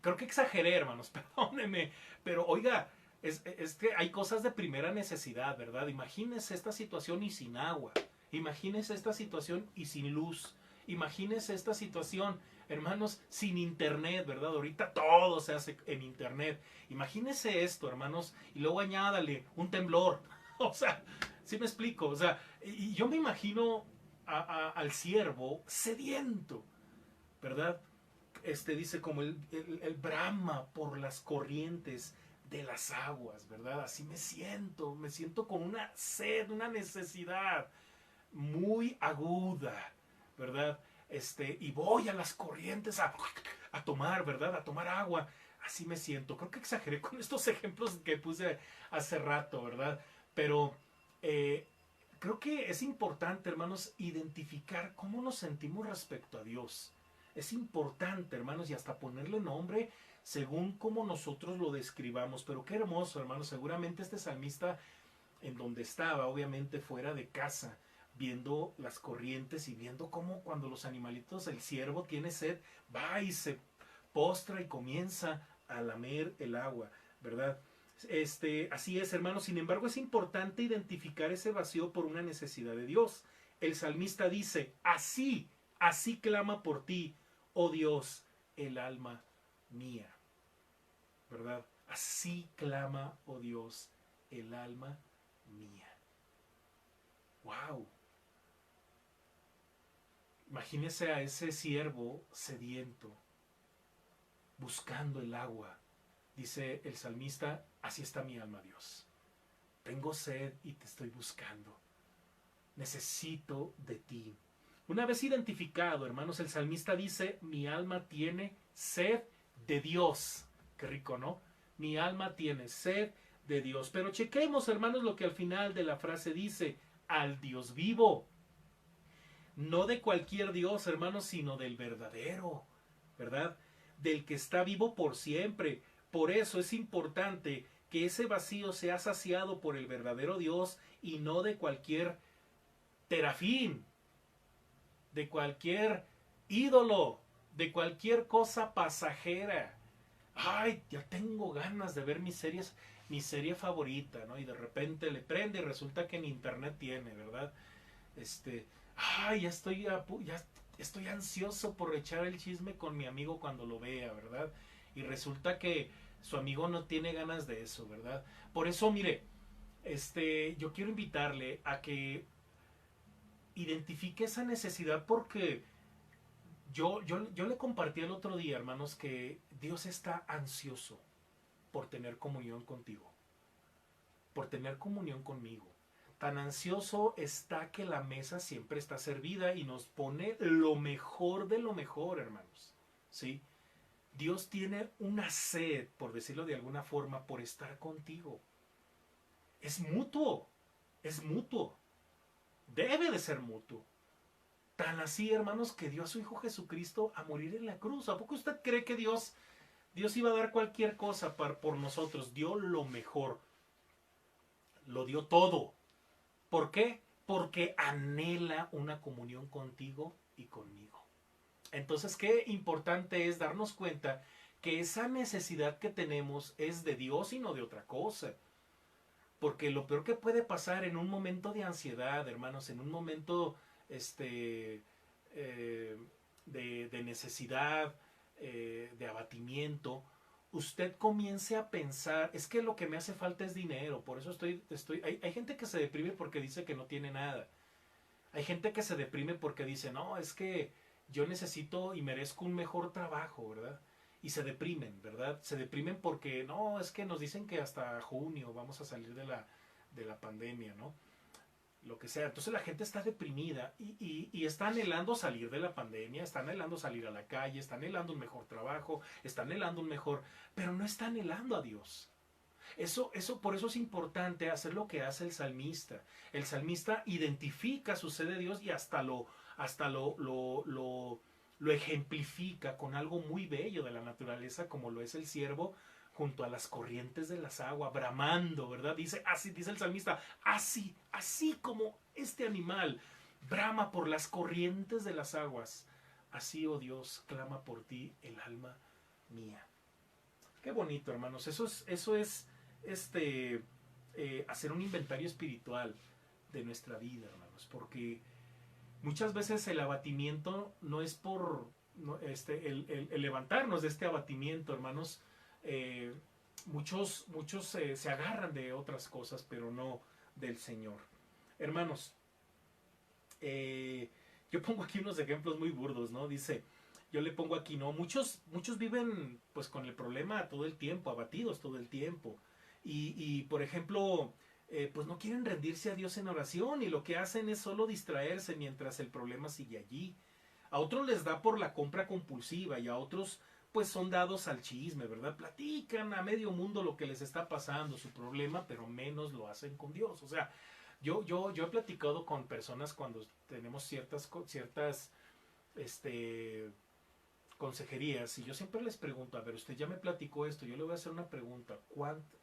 Creo que exageré, hermanos, perdóneme, pero oiga, es que hay cosas de primera necesidad, ¿verdad? Imagínese esta situación y sin agua. Imagínese esta situación y sin luz. Imagínese esta situación, hermanos, sin internet, ¿verdad? Ahorita todo se hace en internet. Imagínese esto, hermanos, y luego añádale un temblor. O sea, ¿sí me explico? O sea, y yo me imagino al siervo sediento, ¿verdad? Dice como el brama por las corrientes de las aguas, ¿verdad? Así me siento con una sed, una necesidad muy aguda, ¿verdad? Y voy a las corrientes a tomar, ¿verdad? A tomar agua. Así me siento. Creo que exageré con estos ejemplos que puse hace rato, ¿verdad? Pero creo que es importante, hermanos, identificar cómo nos sentimos respecto a Dios. Es importante, hermanos, y hasta ponerle nombre según cómo nosotros lo describamos. Pero qué hermoso, hermanos. Seguramente este salmista en donde estaba, obviamente fuera de casa, viendo las corrientes y viendo cómo cuando los animalitos, el ciervo tiene sed, va y se postra y comienza a lamer el agua, ¿verdad? Así es, hermanos. Sin embargo, es importante identificar ese vacío por una necesidad de Dios. El salmista dice, así clama por ti, oh Dios, el alma mía, ¿verdad? Así clama, oh Dios, el alma mía. ¡Wow! Imagínese a ese siervo sediento, buscando el agua. Dice el salmista, así está mi alma, Dios. tengo sed y te estoy buscando. Necesito de ti. Una vez identificado, hermanos, el salmista dice, mi alma tiene sed de Dios. Qué rico, ¿no? Mi alma tiene sed de Dios. Pero chequemos, hermanos, lo que al final de la frase dice, al Dios vivo. No de cualquier Dios, hermanos, sino del verdadero, ¿verdad? Del que está vivo por siempre. Por eso es importante que ese vacío sea saciado por el verdadero Dios y no de cualquier terafín, de cualquier ídolo, de cualquier cosa pasajera. Ay, ya tengo ganas de ver mi serie favorita, ¿no? Y de repente le prende y resulta que en internet tiene, ¿verdad? Ay, ya estoy ansioso por echar el chisme con mi amigo cuando lo vea, ¿verdad? Y resulta que su amigo no tiene ganas de eso, ¿verdad? Por eso, mire, yo quiero invitarle a que identifique esa necesidad porque yo le compartí el otro día, hermanos, que Dios está ansioso por tener comunión contigo, por tener comunión conmigo. Tan ansioso está que la mesa siempre está servida y nos pone lo mejor de lo mejor, hermanos. ¿Sí? Dios tiene una sed, por decirlo de alguna forma, por estar contigo. Es mutuo, es mutuo. Debe de ser mutuo. Tan así, hermanos, que dio a su Hijo Jesucristo a morir en la cruz. ¿A poco usted cree que Dios iba a dar cualquier cosa por nosotros? Dio lo mejor. Lo dio todo. ¿Por qué? Porque anhela una comunión contigo y conmigo. Entonces, qué importante es darnos cuenta que esa necesidad que tenemos es de Dios y no de otra cosa. Porque lo peor que puede pasar en un momento de ansiedad, hermanos, en un momento de necesidad, de abatimiento, usted comience a pensar, es que lo que me hace falta es dinero, por eso hay gente que se deprime porque dice que no tiene nada. Hay gente que se deprime porque dice, no, es que yo necesito y merezco un mejor trabajo, ¿verdad? Y se deprimen, ¿verdad? Se deprimen porque, no, es que nos dicen que hasta junio vamos a salir de la pandemia, ¿no? Lo que sea. Entonces la gente está deprimida y está anhelando salir de la pandemia, está anhelando salir a la calle, está anhelando un mejor trabajo, está anhelando un mejor, pero no está anhelando a Dios. Por eso es importante hacer lo que hace el salmista. El salmista identifica su sed de Dios y hasta lo ejemplifica con algo muy bello de la naturaleza, como lo es el ciervo junto a las corrientes de las aguas, bramando, ¿verdad? Dice el salmista, así como este animal brama por las corrientes de las aguas, así, oh Dios, clama por ti el alma mía. Qué bonito, hermanos. Eso es hacer un inventario espiritual de nuestra vida, hermanos, porque muchas veces el abatimiento no es por el levantarnos de este abatimiento, hermanos. Muchos se agarran de otras cosas, pero no del Señor. Hermanos, yo pongo aquí unos ejemplos muy burdos, ¿no? Dice, yo le pongo aquí, ¿no? Muchos viven pues con el problema todo el tiempo, abatidos todo el tiempo. Y por ejemplo, pues no quieren rendirse a Dios en oración y lo que hacen es solo distraerse mientras el problema sigue allí. A otros les da por la compra compulsiva y a otros pues son dados al chisme, ¿verdad? Platican a medio mundo lo que les está pasando, su problema, pero menos lo hacen con Dios. O sea, yo he platicado con personas cuando tenemos ciertas consejerías y yo siempre les pregunto, a ver, usted ya me platicó esto, yo le voy a hacer una pregunta,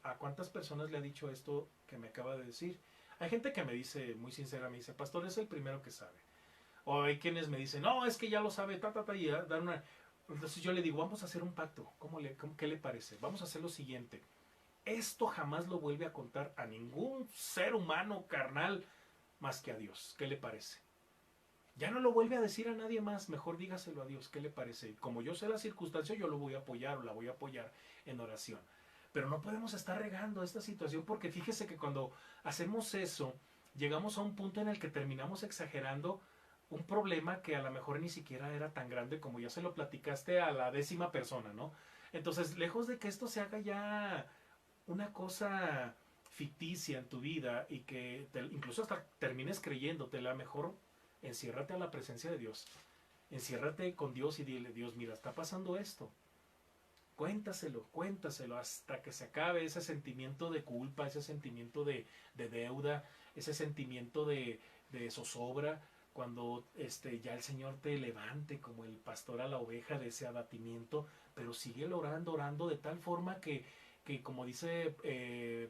¿a cuántas personas le ha dicho esto que me acaba de decir? Hay gente que me dice, muy sincera, me dice, pastor, es el primero que sabe. O hay quienes me dicen, no, es que ya lo sabe, y dar una... Entonces yo le digo, vamos a hacer un pacto, ¿qué le parece? Vamos a hacer lo siguiente, esto jamás lo vuelve a contar a ningún ser humano carnal más que a Dios, ¿qué le parece? Ya no lo vuelve a decir a nadie más, mejor dígaselo a Dios, ¿qué le parece? Como yo sé la circunstancia, yo lo voy a apoyar o la voy a apoyar en oración. Pero no podemos estar regando esta situación porque fíjese que cuando hacemos eso, llegamos a un punto en el que terminamos exagerando un problema que a lo mejor ni siquiera era tan grande como ya se lo platicaste a la 10ª persona, ¿no? Entonces, lejos de que esto se haga ya una cosa ficticia en tu vida y que incluso hasta termines creyéndotela, mejor enciérrate a la presencia de Dios. Enciérrate con Dios y dile, Dios, mira, está pasando esto. Cuéntaselo hasta que se acabe ese sentimiento de culpa, ese sentimiento de deuda, ese sentimiento de zozobra, cuando ya el Señor te levante como el pastor a la oveja de ese abatimiento, pero sigue orando de tal forma que como dice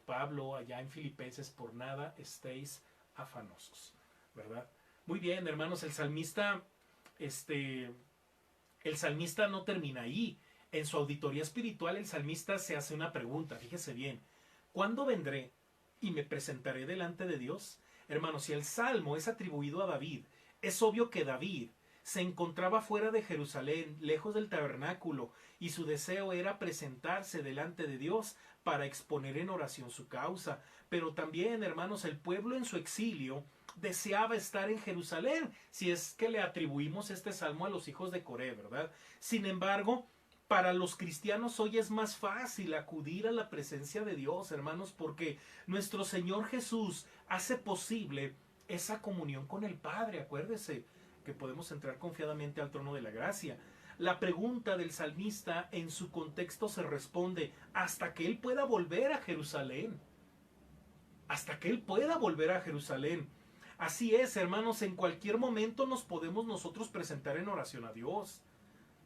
Pablo allá en Filipenses, por nada estéis afanosos, ¿verdad? Muy bien, hermanos, el salmista no termina ahí. En su auditoría espiritual, el salmista se hace una pregunta, fíjese bien, ¿cuándo vendré y me presentaré delante de Dios? Hermanos, si el salmo es atribuido a David, es obvio que David se encontraba fuera de Jerusalén, lejos del tabernáculo, y su deseo era presentarse delante de Dios para exponer en oración su causa. Pero también, hermanos, el pueblo en su exilio deseaba estar en Jerusalén, si es que le atribuimos este salmo a los hijos de Coré, ¿verdad? Sin embargo, para los cristianos hoy es más fácil acudir a la presencia de Dios, hermanos, porque nuestro Señor Jesús hace posible esa comunión con el Padre. Acuérdese que podemos entrar confiadamente al trono de la gracia. La pregunta del salmista en su contexto se responde hasta que Él pueda volver a Jerusalén. Hasta que Él pueda volver a Jerusalén. Así es, hermanos, en cualquier momento nos podemos nosotros presentar en oración a Dios.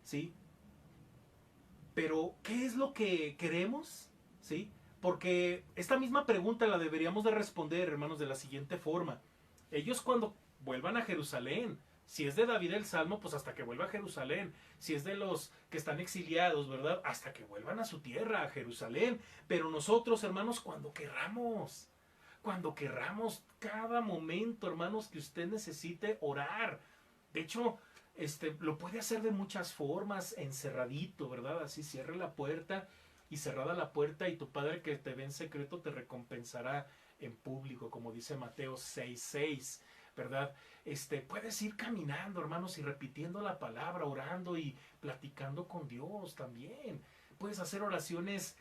¿Sí? Pero, ¿qué es lo que queremos? ¿Sí? Porque esta misma pregunta la deberíamos de responder, hermanos, de la siguiente forma. Ellos cuando vuelvan a Jerusalén, si es de David el Salmo, pues hasta que vuelva a Jerusalén. Si es de los que están exiliados, ¿verdad? Hasta que vuelvan a su tierra, a Jerusalén. Pero nosotros, hermanos, cuando querramos, cada momento, hermanos, que usted necesite orar. De hecho, lo puede hacer de muchas formas, encerradito, ¿verdad? Así cierre la puerta y cerrada la puerta y tu Padre que te ve en secreto te recompensará en público, como dice Mateo 6:6, ¿verdad? Puedes ir caminando, hermanos, y repitiendo la palabra, orando y platicando con Dios también. Puedes hacer oraciones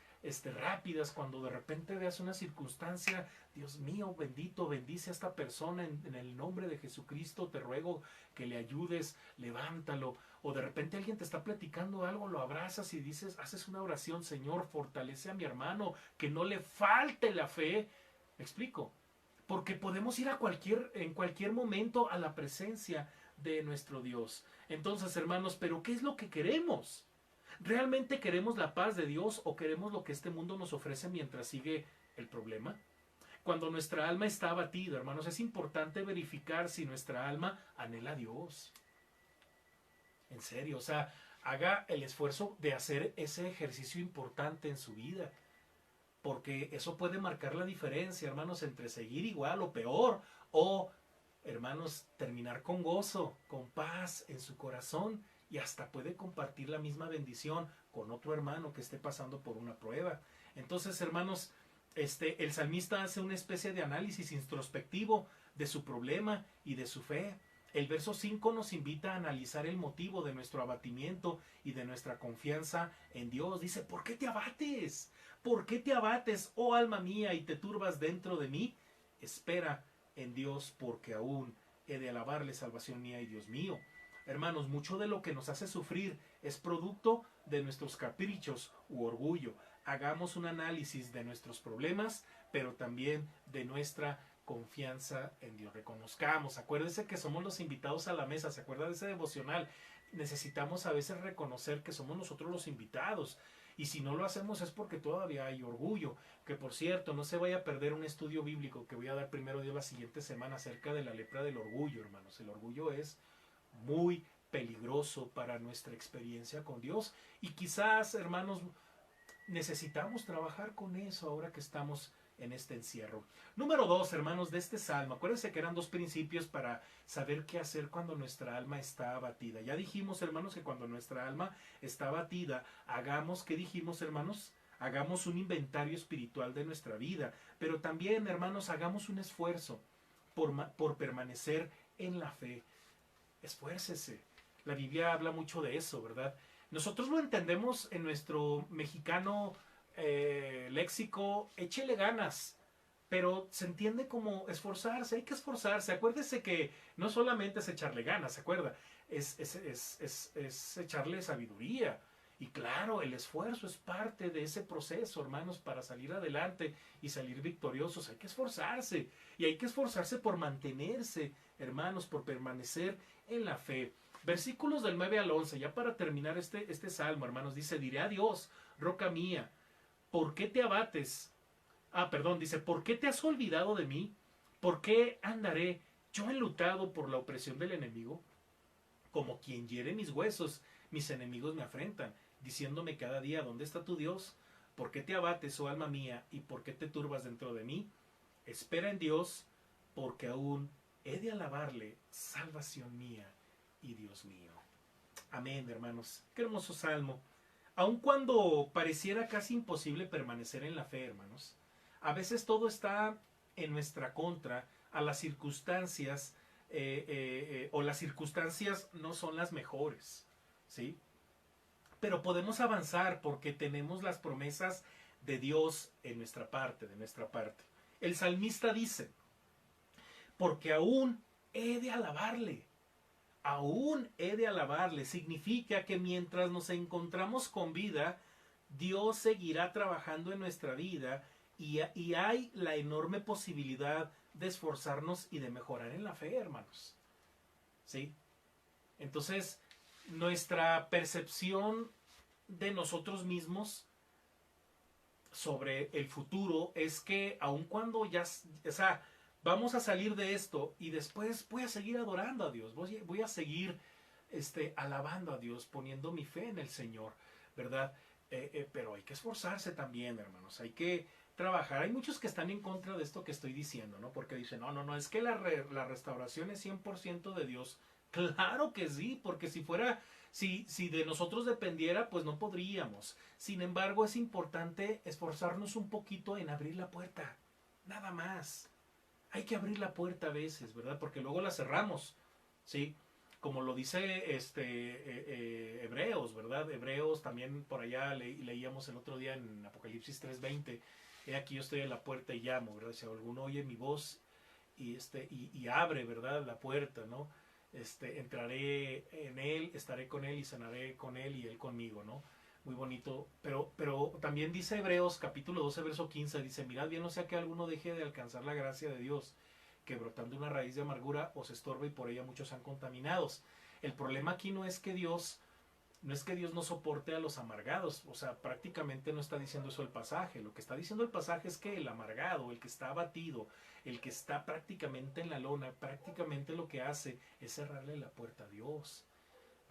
rápidas cuando de repente veas una circunstancia. Dios mío, bendito, bendice a esta persona en el nombre de Jesucristo, te ruego que le ayudes, levántalo. O de repente alguien te está platicando algo, lo abrazas y dices, haces una oración, Señor, fortalece a mi hermano, que no le falte la fe. ¿Me explico? Porque podemos ir en cualquier momento a la presencia de nuestro Dios. Entonces, hermanos, ¿pero qué es lo que queremos? ¿Realmente queremos la paz de Dios o queremos lo que este mundo nos ofrece mientras sigue el problema? Cuando nuestra alma está abatida, hermanos, es importante verificar si nuestra alma anhela a Dios. En serio, o sea, haga el esfuerzo de hacer ese ejercicio importante en su vida. Porque eso puede marcar la diferencia, hermanos, entre seguir igual o peor, o, hermanos, terminar con gozo, con paz en su corazón, y hasta puede compartir la misma bendición con otro hermano que esté pasando por una prueba. Entonces, hermanos, el salmista hace una especie de análisis introspectivo de su problema y de su fe. El verso 5 nos invita a analizar el motivo de nuestro abatimiento y de nuestra confianza en Dios. Dice, ¿por qué te abates? ¿Por qué te abates, oh alma mía, y te turbas dentro de mí? Espera en Dios, porque aún he de alabarle, salvación mía y Dios mío. Hermanos, mucho de lo que nos hace sufrir es producto de nuestros caprichos u orgullo. Hagamos un análisis de nuestros problemas, pero también de nuestra confianza en Dios. Reconozcamos, acuérdense que somos los invitados a la mesa, ¿se acuerda de ese devocional? Necesitamos a veces reconocer que somos nosotros los invitados. Y si no lo hacemos es porque todavía hay orgullo. Que por cierto, no se vaya a perder un estudio bíblico que voy a dar primero Dios la siguiente semana acerca de la lepra del orgullo, hermanos. El orgullo es muy peligroso para nuestra experiencia con Dios. Y quizás, hermanos, necesitamos trabajar con eso ahora que estamos en este encierro. Número 2, hermanos, de este salmo. Acuérdense que eran 2 principios para saber qué hacer cuando nuestra alma está abatida. Ya dijimos, hermanos, que cuando nuestra alma está abatida, hagamos, ¿qué dijimos, hermanos? Hagamos un inventario espiritual de nuestra vida. Pero también, hermanos, hagamos un esfuerzo por permanecer en la fe. Esfuércese. La Biblia habla mucho de eso, ¿verdad? Nosotros lo entendemos en nuestro mexicano léxico, échele ganas, pero se entiende como esforzarse, hay que esforzarse. Acuérdese que no solamente es echarle ganas, ¿se acuerda? Es echarle sabiduría. Y claro, el esfuerzo es parte de ese proceso, hermanos, para salir adelante y salir victoriosos. Hay que esforzarse. Y hay que esforzarse por mantenerse, hermanos, por permanecer en la fe. Versículos del 9 al 11, ya para terminar este salmo, hermanos, dice, diré a Dios, roca mía, ¿por qué te abates? Perdón, dice, ¿por qué te has olvidado de mí? ¿Por qué andaré yo enlutado por la opresión del enemigo? Como quien hiere mis huesos, mis enemigos me afrentan, diciéndome cada día, ¿dónde está tu Dios? ¿Por qué te abates, oh alma mía, y por qué te turbas dentro de mí? Espera en Dios, porque aún he de alabarle, salvación mía y Dios mío. Amén, hermanos. Qué hermoso salmo. Aun cuando pareciera casi imposible permanecer en la fe, hermanos, a veces todo está en nuestra contra, a las circunstancias, o las circunstancias no son las mejores, ¿sí? Pero podemos avanzar porque tenemos las promesas de Dios en nuestra parte, de nuestra parte. El salmista dice, porque aún he de alabarle, aún he de alabarle, significa que mientras nos encontramos con vida, Dios seguirá trabajando en nuestra vida y hay la enorme posibilidad de esforzarnos y de mejorar en la fe, hermanos. ¿Sí? Entonces, nuestra percepción de nosotros mismos sobre el futuro es que aun cuando ya, o sea, vamos a salir de esto y después voy a seguir adorando a Dios, voy a seguir alabando a Dios, poniendo mi fe en el Señor, ¿verdad? Pero hay que esforzarse también, hermanos, hay que trabajar. Hay muchos que están en contra de esto que estoy diciendo, ¿no? Porque dicen, no, es que la restauración es 100% de Dios. Claro que sí, porque si de nosotros dependiera, pues no podríamos. Sin embargo, es importante esforzarnos un poquito en abrir la puerta, nada más. Hay que abrir la puerta a veces, ¿verdad? Porque luego la cerramos, ¿sí? Como lo dice Hebreos, ¿verdad? Hebreos también por allá leíamos el otro día en Apocalipsis 3:20. He aquí yo estoy en la puerta y llamo, ¿verdad? Si alguno oye mi voz y abre, ¿verdad? La puerta, ¿no? Entraré en él, estaré con él y cenaré con él y él conmigo, ¿no? Muy bonito. Pero también dice Hebreos capítulo 12, verso 15, dice, mirad bien, no sea que alguno deje de alcanzar la gracia de Dios, que brotando una raíz de amargura os estorbe y por ella muchos sean contaminados. El problema aquí no es que Dios no soporte a los amargados, o sea, prácticamente no está diciendo eso el pasaje. Lo que está diciendo el pasaje es que el amargado, el que está abatido, el que está prácticamente en la lona, prácticamente lo que hace es cerrarle la puerta a Dios.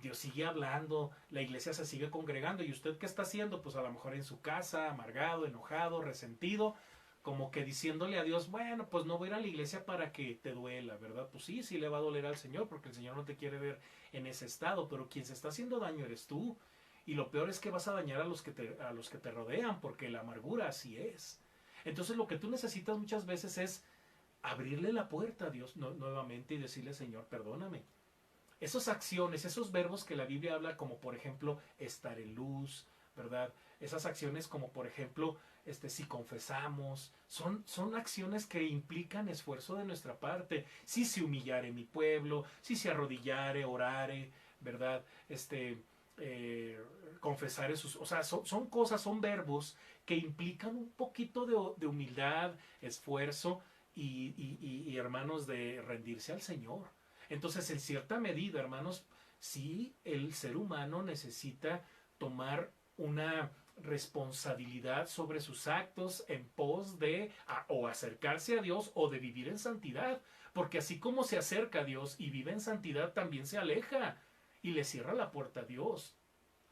Dios sigue hablando, la iglesia se sigue congregando, y usted qué está haciendo, pues a lo mejor en su casa, amargado, enojado, resentido, como que diciéndole a Dios, bueno, pues no voy a ir a la iglesia para que te duela, ¿verdad? Pues sí le va a doler al Señor, porque el Señor no te quiere ver en ese estado, pero quien se está haciendo daño eres tú. Y lo peor es que vas a dañar a los que te rodean, porque la amargura así es. Entonces lo que tú necesitas muchas veces es abrirle la puerta a Dios nuevamente y decirle, Señor, perdóname. Esas acciones, esos verbos que la Biblia habla, como por ejemplo estar en luz, ¿verdad? Esas acciones como por ejemplo, si confesamos, son acciones que implican esfuerzo de nuestra parte. Si se humillare mi pueblo, si se arrodillare, orare, ¿verdad? Confesar esos, o sea, son cosas, son verbos que implican un poquito de humildad, esfuerzo y hermanos, de rendirse al Señor. Entonces, en cierta medida, hermanos, sí, el ser humano necesita tomar una responsabilidad sobre sus actos en pos de o acercarse a Dios o de vivir en santidad, porque así como se acerca a Dios y vive en santidad, también se aleja y le cierra la puerta a Dios.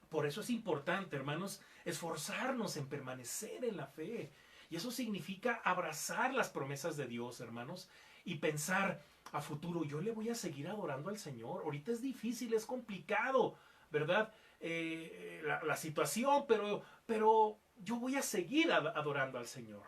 Por eso es importante, hermanos, esforzarnos en permanecer en la fe, y eso significa abrazar las promesas de Dios, hermanos, y pensar a futuro, yo le voy a seguir adorando al Señor. Ahorita es difícil, es complicado, ¿verdad? La situación, pero yo voy a seguir adorando al Señor.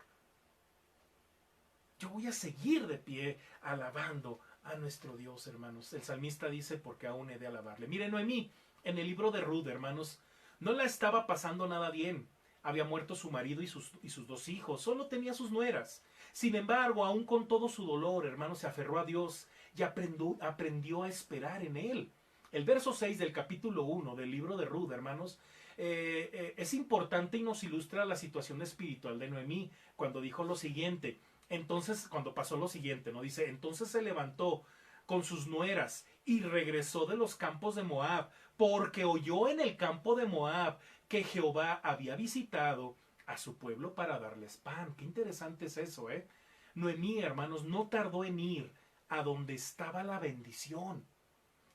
Yo voy a seguir de pie alabando a nuestro Dios, hermanos. El salmista dice, porque aún he de alabarle. Mire, Noemí, en el libro de Ruth, hermanos, no la estaba pasando nada bien. había muerto su marido y sus 2 hijos, solo tenía sus nueras. Sin embargo, aún con todo su dolor, hermanos, se aferró a Dios y aprendió a esperar en Él. El verso 6 del capítulo 1 del libro de Ruth, hermanos, es importante y nos ilustra la situación espiritual de Noemí cuando dijo lo siguiente. Entonces, cuando pasó lo siguiente, ¿no? Dice, entonces se levantó con sus nueras y regresó de los campos de Moab, porque oyó en el campo de Moab que Jehová había visitado a su pueblo para darles pan. Qué interesante es eso, ¿eh? Noemí, hermanos, no tardó en ir a donde estaba la bendición.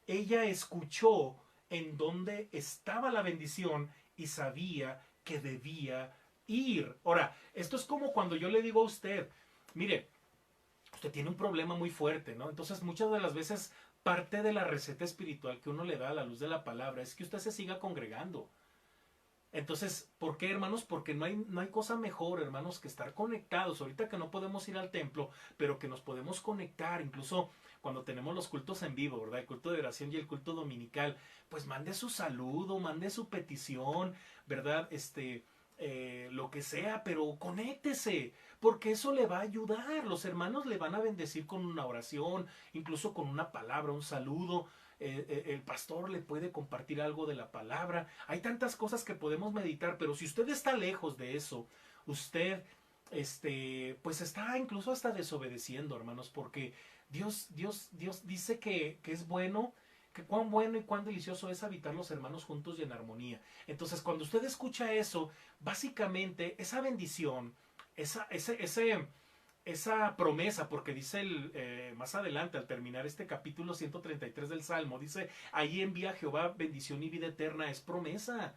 Ella escuchó en donde estaba la bendición y sabía que debía ir. Ahora, esto es como cuando yo le digo a usted, mire, usted tiene un problema muy fuerte, ¿no? Entonces muchas de las veces parte de la receta espiritual que uno le da a la luz de la palabra es que usted se siga congregando. Entonces, ¿por qué, hermanos? Porque no hay cosa mejor, hermanos, que estar conectados. Ahorita que no podemos ir al templo, pero que nos podemos conectar, incluso cuando tenemos los cultos en vivo, ¿verdad? El culto de oración y el culto dominical, pues mande su saludo, mande su petición, ¿verdad? Lo que sea, pero conéctese, porque eso le va a ayudar. Los hermanos le van a bendecir con una oración, incluso con una palabra, un saludo. El pastor le puede compartir algo de la palabra. Hay tantas cosas que podemos meditar, pero si usted está lejos de eso, usted pues está incluso hasta desobedeciendo, hermanos, porque Dios dice que es bueno, que cuán bueno y cuán delicioso es habitar los hermanos juntos y en armonía. Entonces, cuando usted escucha eso, básicamente esa bendición, esa promesa, porque dice más adelante, al terminar este capítulo 133 del Salmo, dice, ahí envía Jehová bendición y vida eterna. Es promesa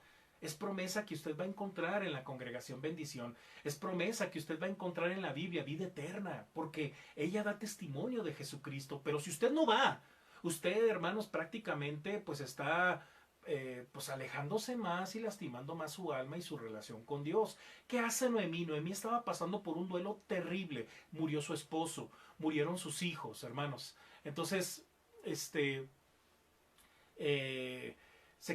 que usted va a encontrar en la congregación bendición. Es promesa que usted va a encontrar en la Biblia vida eterna, porque ella da testimonio de Jesucristo. Pero si usted no va, usted, hermanos, prácticamente pues está pues alejándose más y lastimando más su alma y su relación con Dios. ¿Qué hace Noemí? Noemí estaba pasando por un duelo terrible. Murió su esposo, murieron sus hijos, hermanos. Entonces, se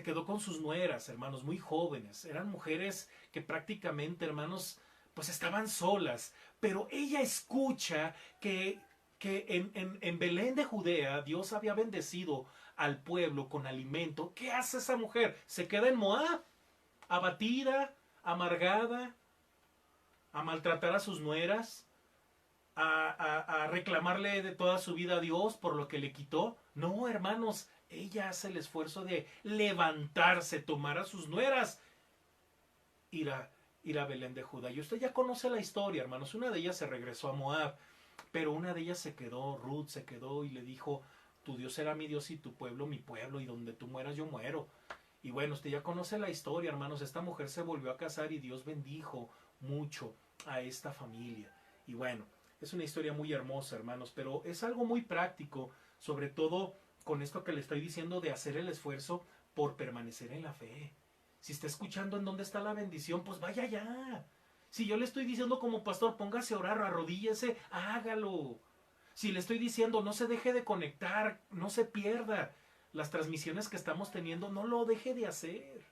quedó con sus nueras, hermanos, muy jóvenes. Eran mujeres que prácticamente, hermanos, pues estaban solas. Pero ella escucha que en Belén de Judea Dios había bendecido al pueblo con alimento. ¿Qué hace esa mujer? Se queda en Moab, abatida, amargada, a maltratar a sus nueras, a reclamarle de toda su vida a Dios por lo que le quitó. No, hermanos, ella hace el esfuerzo de levantarse, tomar a sus nueras, ir a Belén de Judá. Y usted ya conoce la historia, hermanos. Una de ellas se regresó a Moab, pero una de ellas se quedó, Ruth se quedó y le dijo, tu Dios será mi Dios y tu pueblo mi pueblo, y donde tú mueras yo muero. Y bueno, usted ya conoce la historia, hermanos. Esta mujer se volvió a casar y Dios bendijo mucho a esta familia. Y bueno, es una historia muy hermosa, hermanos, pero es algo muy práctico, sobre todo con esto que le estoy diciendo de hacer el esfuerzo por permanecer en la fe. Si está escuchando en dónde está la bendición, pues vaya allá. Si yo le estoy diciendo como pastor, póngase a orar, arrodíllese, hágalo. Si le estoy diciendo, no se deje de conectar, no se pierda las transmisiones que estamos teniendo, no lo deje de hacer.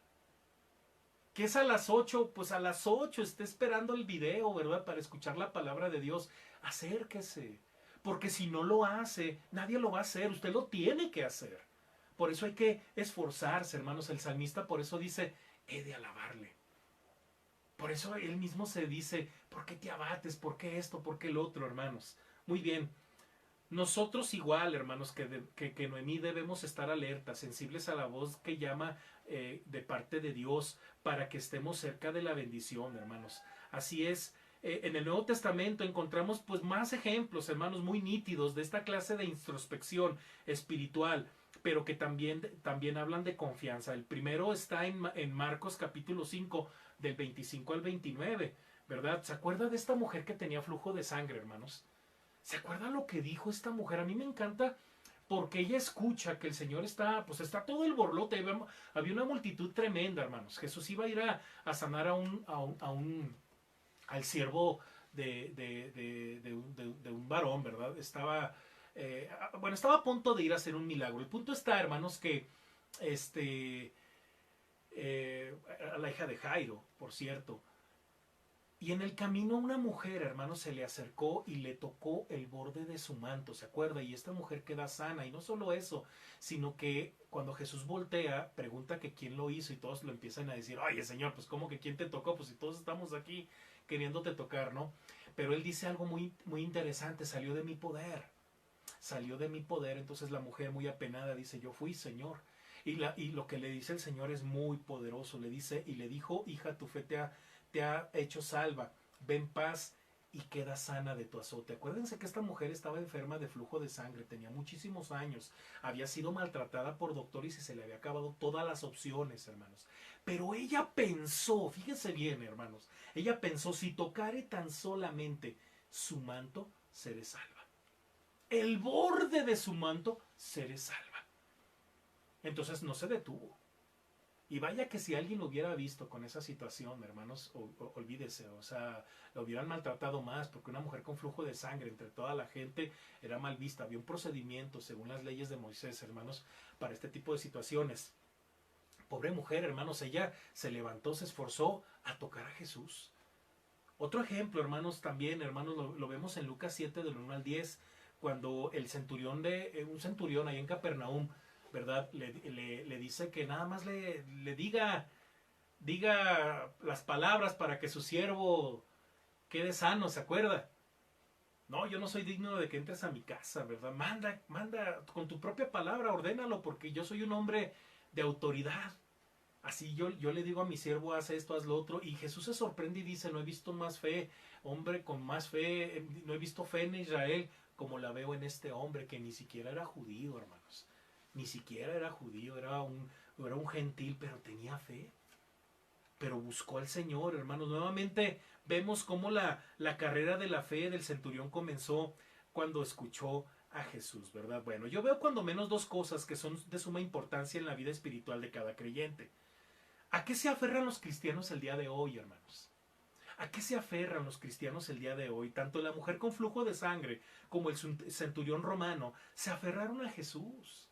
¿Qué es a las 8? Pues a las 8 esté esperando el video, ¿verdad? Para escuchar la palabra de Dios. Acérquese. Porque si no lo hace, nadie lo va a hacer. Usted lo tiene que hacer. Por eso hay que esforzarse, hermanos. El salmista por eso dice, he de alabarle. Por eso él mismo se dice, ¿por qué te abates? ¿Por qué esto? ¿Por qué el otro, hermanos? Muy bien. Nosotros igual, hermanos, que Noemí debemos estar alertas, sensibles a la voz que llama de parte de Dios para que estemos cerca de la bendición, hermanos. Así es. En el Nuevo Testamento encontramos pues más ejemplos, hermanos, muy nítidos de esta clase de introspección espiritual, pero que también hablan de confianza. El primero está en Marcos capítulo 5, del 25 al 29, ¿verdad? ¿Se acuerda de esta mujer que tenía flujo de sangre, hermanos? ¿Se acuerda lo que dijo esta mujer? A mí me encanta porque ella escucha que el Señor está todo el borlote. Había una multitud tremenda, hermanos. Jesús iba a ir a sanar al siervo de un varón, ¿verdad? Estaba a punto de ir a hacer un milagro. El punto está, hermanos, que a la hija de Jairo, por cierto, Y en el camino una mujer, hermano, se le acercó y le tocó el borde de su manto, ¿se acuerda? Y esta mujer queda sana. Y no solo eso, sino que cuando Jesús voltea, pregunta que quién lo hizo y todos lo empiezan a decir, oye, Señor, pues ¿cómo que quién te tocó? Pues si todos estamos aquí queriéndote tocar, ¿no? Pero él dice algo muy, muy interesante, salió de mi poder. Salió de mi poder. Entonces la mujer muy apenada dice, yo fui, Señor. Y lo que le dice el Señor es muy poderoso. Le dice, y le dijo, hija, tu fe te ha hecho salva, ven paz y queda sana de tu azote. Acuérdense que esta mujer estaba enferma de flujo de sangre, tenía muchísimos años, había sido maltratada por doctores y se le había acabado todas las opciones, hermanos. Pero ella pensó, fíjense bien, hermanos, ella pensó, si tocare tan solamente su manto, seré salva. El borde de su manto, seré salva. Entonces no se detuvo. Y vaya que si alguien lo hubiera visto con esa situación, hermanos, olvídese, o sea, lo hubieran maltratado más, porque una mujer con flujo de sangre entre toda la gente era mal vista. Había un procedimiento, según las leyes de Moisés, hermanos, para este tipo de situaciones. Pobre mujer, hermanos, ella se levantó, se esforzó a tocar a Jesús. Otro ejemplo, hermanos, también, hermanos, lo vemos en Lucas 7, del 1 al 10, cuando el centurión un centurión ahí en Capernaum, ¿verdad? Le dice que nada más le diga las palabras para que su siervo quede sano, ¿se acuerda? No, yo no soy digno de que entres a mi casa, ¿verdad? Manda con tu propia palabra, ordénalo, porque yo soy un hombre de autoridad. Así yo le digo a mi siervo, haz esto, haz lo otro. Y Jesús se sorprende y dice, no he visto más fe, hombre con más fe, no he visto fe en Israel como la veo en este hombre que ni siquiera era judío, hermanos. Ni siquiera era judío, era un gentil, pero tenía fe. Pero buscó al Señor, hermanos. Nuevamente vemos cómo la carrera de la fe del centurión comenzó cuando escuchó a Jesús, ¿verdad? Bueno, yo veo cuando menos dos cosas que son de suma importancia en la vida espiritual de cada creyente. ¿A qué se aferran los cristianos el día de hoy, hermanos? ¿A qué se aferran los cristianos el día de hoy? Tanto la mujer con flujo de sangre como el centurión romano se aferraron a Jesús.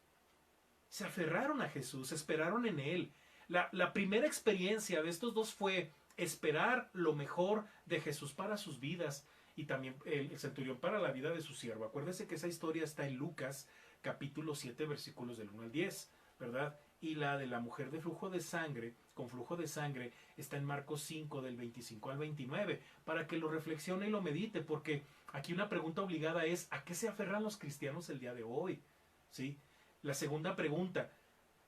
Se aferraron a Jesús, esperaron en Él. La primera experiencia de estos dos fue esperar lo mejor de Jesús para sus vidas y también el centurión para la vida de su siervo. Acuérdese que esa historia está en Lucas capítulo 7 versículos del 1 al 10, ¿verdad? Y la de la mujer de flujo de sangre, con flujo de sangre, está en Marcos 5 del 25 al 29, para que lo reflexione y lo medite, porque aquí una pregunta obligada es, ¿a qué se aferran los cristianos el día de hoy? ¿Sí? La segunda pregunta,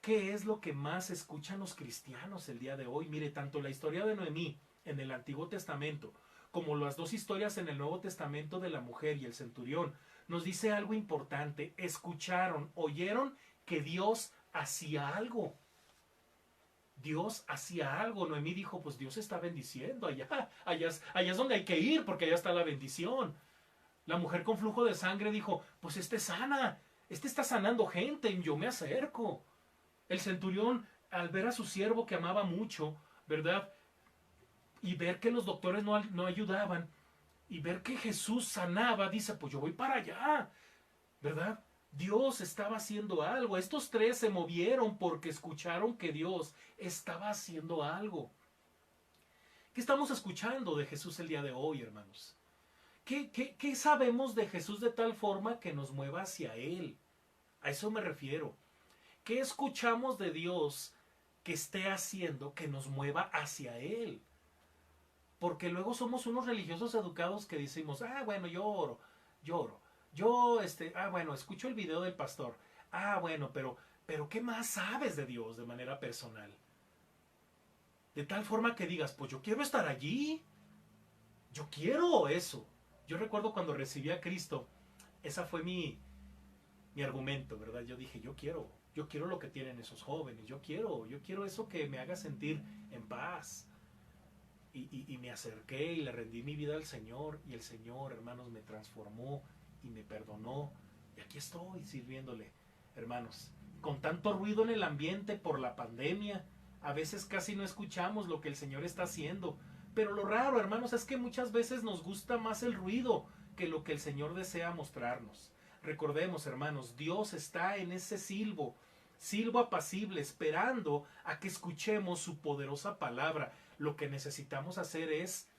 ¿qué es lo que más escuchan los cristianos el día de hoy? Mire, tanto la historia de Noemí en el Antiguo Testamento como las dos historias en el Nuevo Testamento de la mujer y el centurión nos dice algo importante. Escucharon, oyeron que Dios hacía algo. Dios hacía algo. Noemí dijo, pues Dios está bendiciendo. Allá es donde hay que ir porque allá está la bendición. La mujer con flujo de sangre dijo, pues sana. Está sanando gente, yo me acerco. El centurión, al ver a su siervo que amaba mucho, ¿verdad? Y ver que los doctores no ayudaban, y ver que Jesús sanaba, dice, pues yo voy para allá, ¿verdad? Dios estaba haciendo algo. Estos tres se movieron porque escucharon que Dios estaba haciendo algo. ¿Qué estamos escuchando de Jesús el día de hoy, hermanos? ¿Qué sabemos de Jesús de tal forma que nos mueva hacia Él? A eso me refiero. ¿Qué escuchamos de Dios que esté haciendo que nos mueva hacia Él? Porque luego somos unos religiosos educados que decimos, bueno, yo oro. Yo, bueno, escucho el video del pastor. Bueno, pero ¿qué más sabes de Dios de manera personal? De tal forma que digas, pues yo quiero estar allí. Yo quiero eso. Yo recuerdo cuando recibí a Cristo, esa fue mi argumento, ¿verdad? Yo dije, yo quiero lo que tienen esos jóvenes, yo quiero eso que me haga sentir en paz. Y me acerqué y le rendí mi vida al Señor, y el Señor, hermanos, me transformó y me perdonó, y aquí estoy sirviéndole, hermanos. Con tanto ruido en el ambiente por la pandemia, a veces casi no escuchamos lo que el Señor está haciendo, pero lo raro, hermanos, es que muchas veces nos gusta más el ruido que lo que el Señor desea mostrarnos. Recordemos, hermanos, Dios está en ese silbo apacible, esperando a que escuchemos su poderosa palabra. Lo que necesitamos hacer es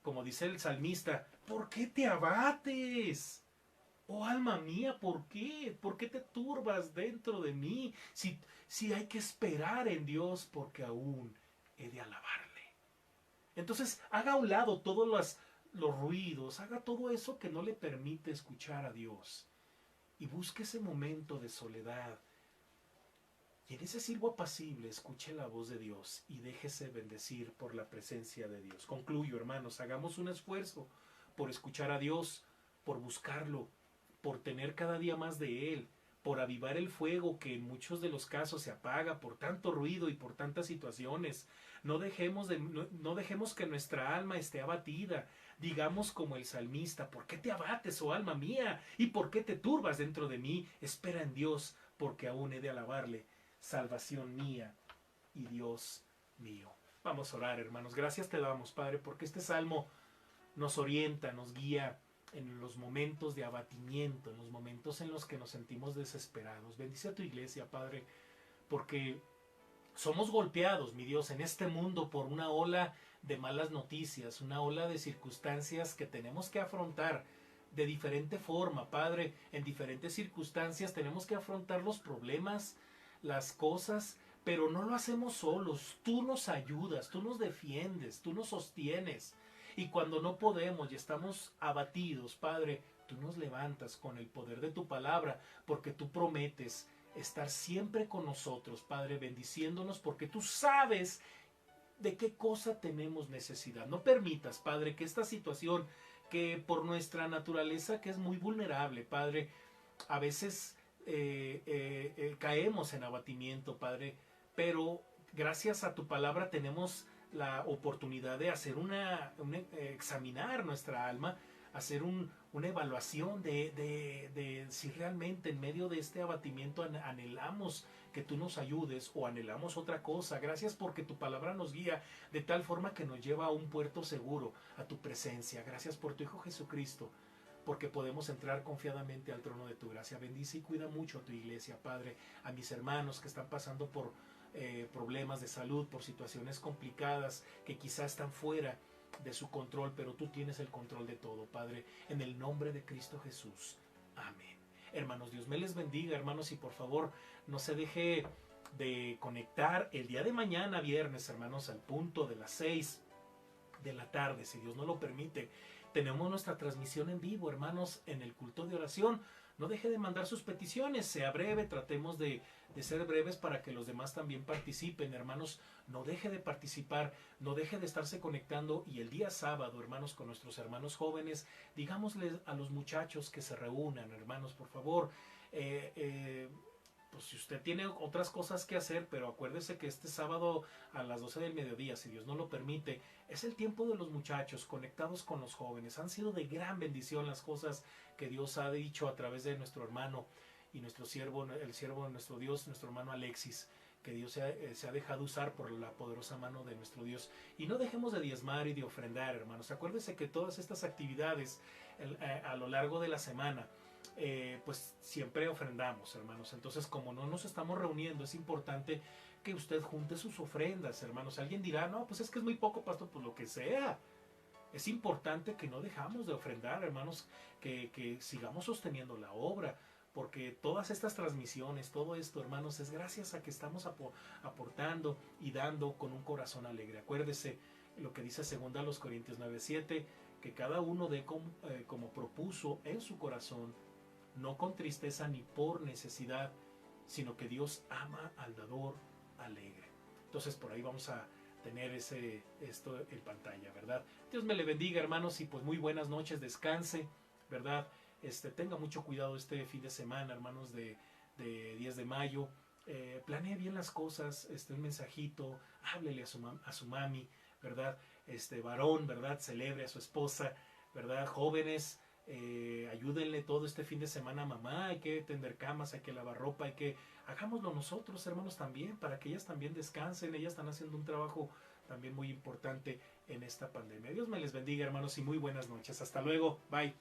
como dice el salmista, ¿por qué te abates? Oh alma mía, ¿por qué? ¿Por qué te turbas dentro de mí? Si hay que esperar en Dios, porque aún he de alabarle. Entonces, haga a un lado todos los ruidos, haga todo eso que no le permite escuchar a Dios. Y busque ese momento de soledad. Y en ese silbo apacible, escuche la voz de Dios y déjese bendecir por la presencia de Dios. Concluyo, hermanos, hagamos un esfuerzo por escuchar a Dios, por buscarlo, por tener cada día más de Él, por avivar el fuego que en muchos de los casos se apaga por tanto ruido y por tantas situaciones. No dejemos que nuestra alma esté abatida. Digamos como el salmista, ¿por qué te abates, oh alma mía? ¿Y por qué te turbas dentro de mí? Espera en Dios, porque aún he de alabarle, salvación mía y Dios mío. Vamos a orar, hermanos. Gracias te damos, Padre, porque este salmo nos orienta, nos guía en los momentos de abatimiento, en los momentos en los que nos sentimos desesperados. Bendice a tu iglesia, Padre, porque somos golpeados, mi Dios, en este mundo por una ola de malas noticias, una ola de circunstancias que tenemos que afrontar de diferente forma, Padre. En diferentes circunstancias tenemos que afrontar los problemas, las cosas, pero no lo hacemos solos. Tú nos ayudas, tú nos defiendes, tú nos sostienes. Y cuando no podemos y estamos abatidos, Padre, tú nos levantas con el poder de tu palabra, porque tú prometes estar siempre con nosotros, Padre, bendiciéndonos, porque tú sabes de qué cosa tenemos necesidad. No permitas, Padre, que esta situación, que por nuestra naturaleza, que es muy vulnerable, Padre, a veces caemos en abatimiento, Padre, pero gracias a tu palabra tenemos la oportunidad de hacer examinar nuestra alma, hacer una evaluación de si realmente en medio de este abatimiento anhelamos que tú nos ayudes o anhelamos otra cosa. Gracias porque tu palabra nos guía de tal forma que nos lleva a un puerto seguro, a tu presencia. Gracias por tu Hijo Jesucristo, porque podemos entrar confiadamente al trono de tu gracia. Bendice y cuida mucho a tu iglesia, Padre, a mis hermanos que están pasando por problemas de salud, por situaciones complicadas que quizás están fuera de su control, pero tú tienes el control de todo, Padre, en el nombre de Cristo Jesús. Amén. Hermanos, Dios me les bendiga, hermanos, y por favor no se deje de conectar el día de mañana, viernes, hermanos, al punto de las 6 de la tarde, si Dios no lo permite. Tenemos nuestra transmisión en vivo, hermanos, en el culto de oración. No deje de mandar sus peticiones, sea breve, tratemos de ser breves para que los demás también participen, hermanos. No deje de participar, no deje de estarse conectando. Y el día sábado, hermanos, con nuestros hermanos jóvenes, digámosles a los muchachos que se reúnan, hermanos, por favor. Pues si usted tiene otras cosas que hacer, pero acuérdese que este sábado a las 12 del mediodía, si Dios no lo permite, es el tiempo de los muchachos conectados con los jóvenes. Han sido de gran bendición las cosas que Dios ha dicho a través de nuestro hermano y nuestro siervo, el siervo de nuestro Dios, nuestro hermano Alexis, que Dios se ha dejado usar por la poderosa mano de nuestro Dios. Y no dejemos de diezmar y de ofrendar, hermanos. Acuérdese que todas estas actividades a lo largo de la semana, pues siempre ofrendamos, hermanos. Entonces, como no nos estamos reuniendo, es importante que usted junte sus ofrendas, hermanos. Alguien dirá, no, pues es que es muy poco, pastor, pues lo que sea. Es importante que no dejamos de ofrendar, hermanos, que sigamos sosteniendo la obra, porque todas estas transmisiones, todo esto, hermanos, es gracias a que estamos aportando y dando con un corazón alegre. Acuérdese lo que dice 2 Corintios 9:7, que cada uno dé como propuso en su corazón, no con tristeza ni por necesidad, sino que Dios ama al dador alegre. Entonces por ahí vamos a tener esto en pantalla, ¿verdad? Dios me le bendiga, hermanos, y pues muy buenas noches, descanse, ¿verdad? Tenga mucho cuidado este fin de semana, hermanos, de 10 de mayo. Planee bien las cosas, un mensajito, háblele a su mami, ¿verdad? Varón, ¿verdad? Celebre a su esposa, ¿verdad? Jóvenes, ayúdenle todo este fin de semana a mamá. Hay que tender camas, hay que lavar ropa, hagámoslo nosotros, hermanos, también, para que ellas también descansen. Ellas están haciendo un trabajo también muy importante en esta pandemia. Dios me les bendiga, hermanos, y muy buenas noches. Hasta luego. Bye.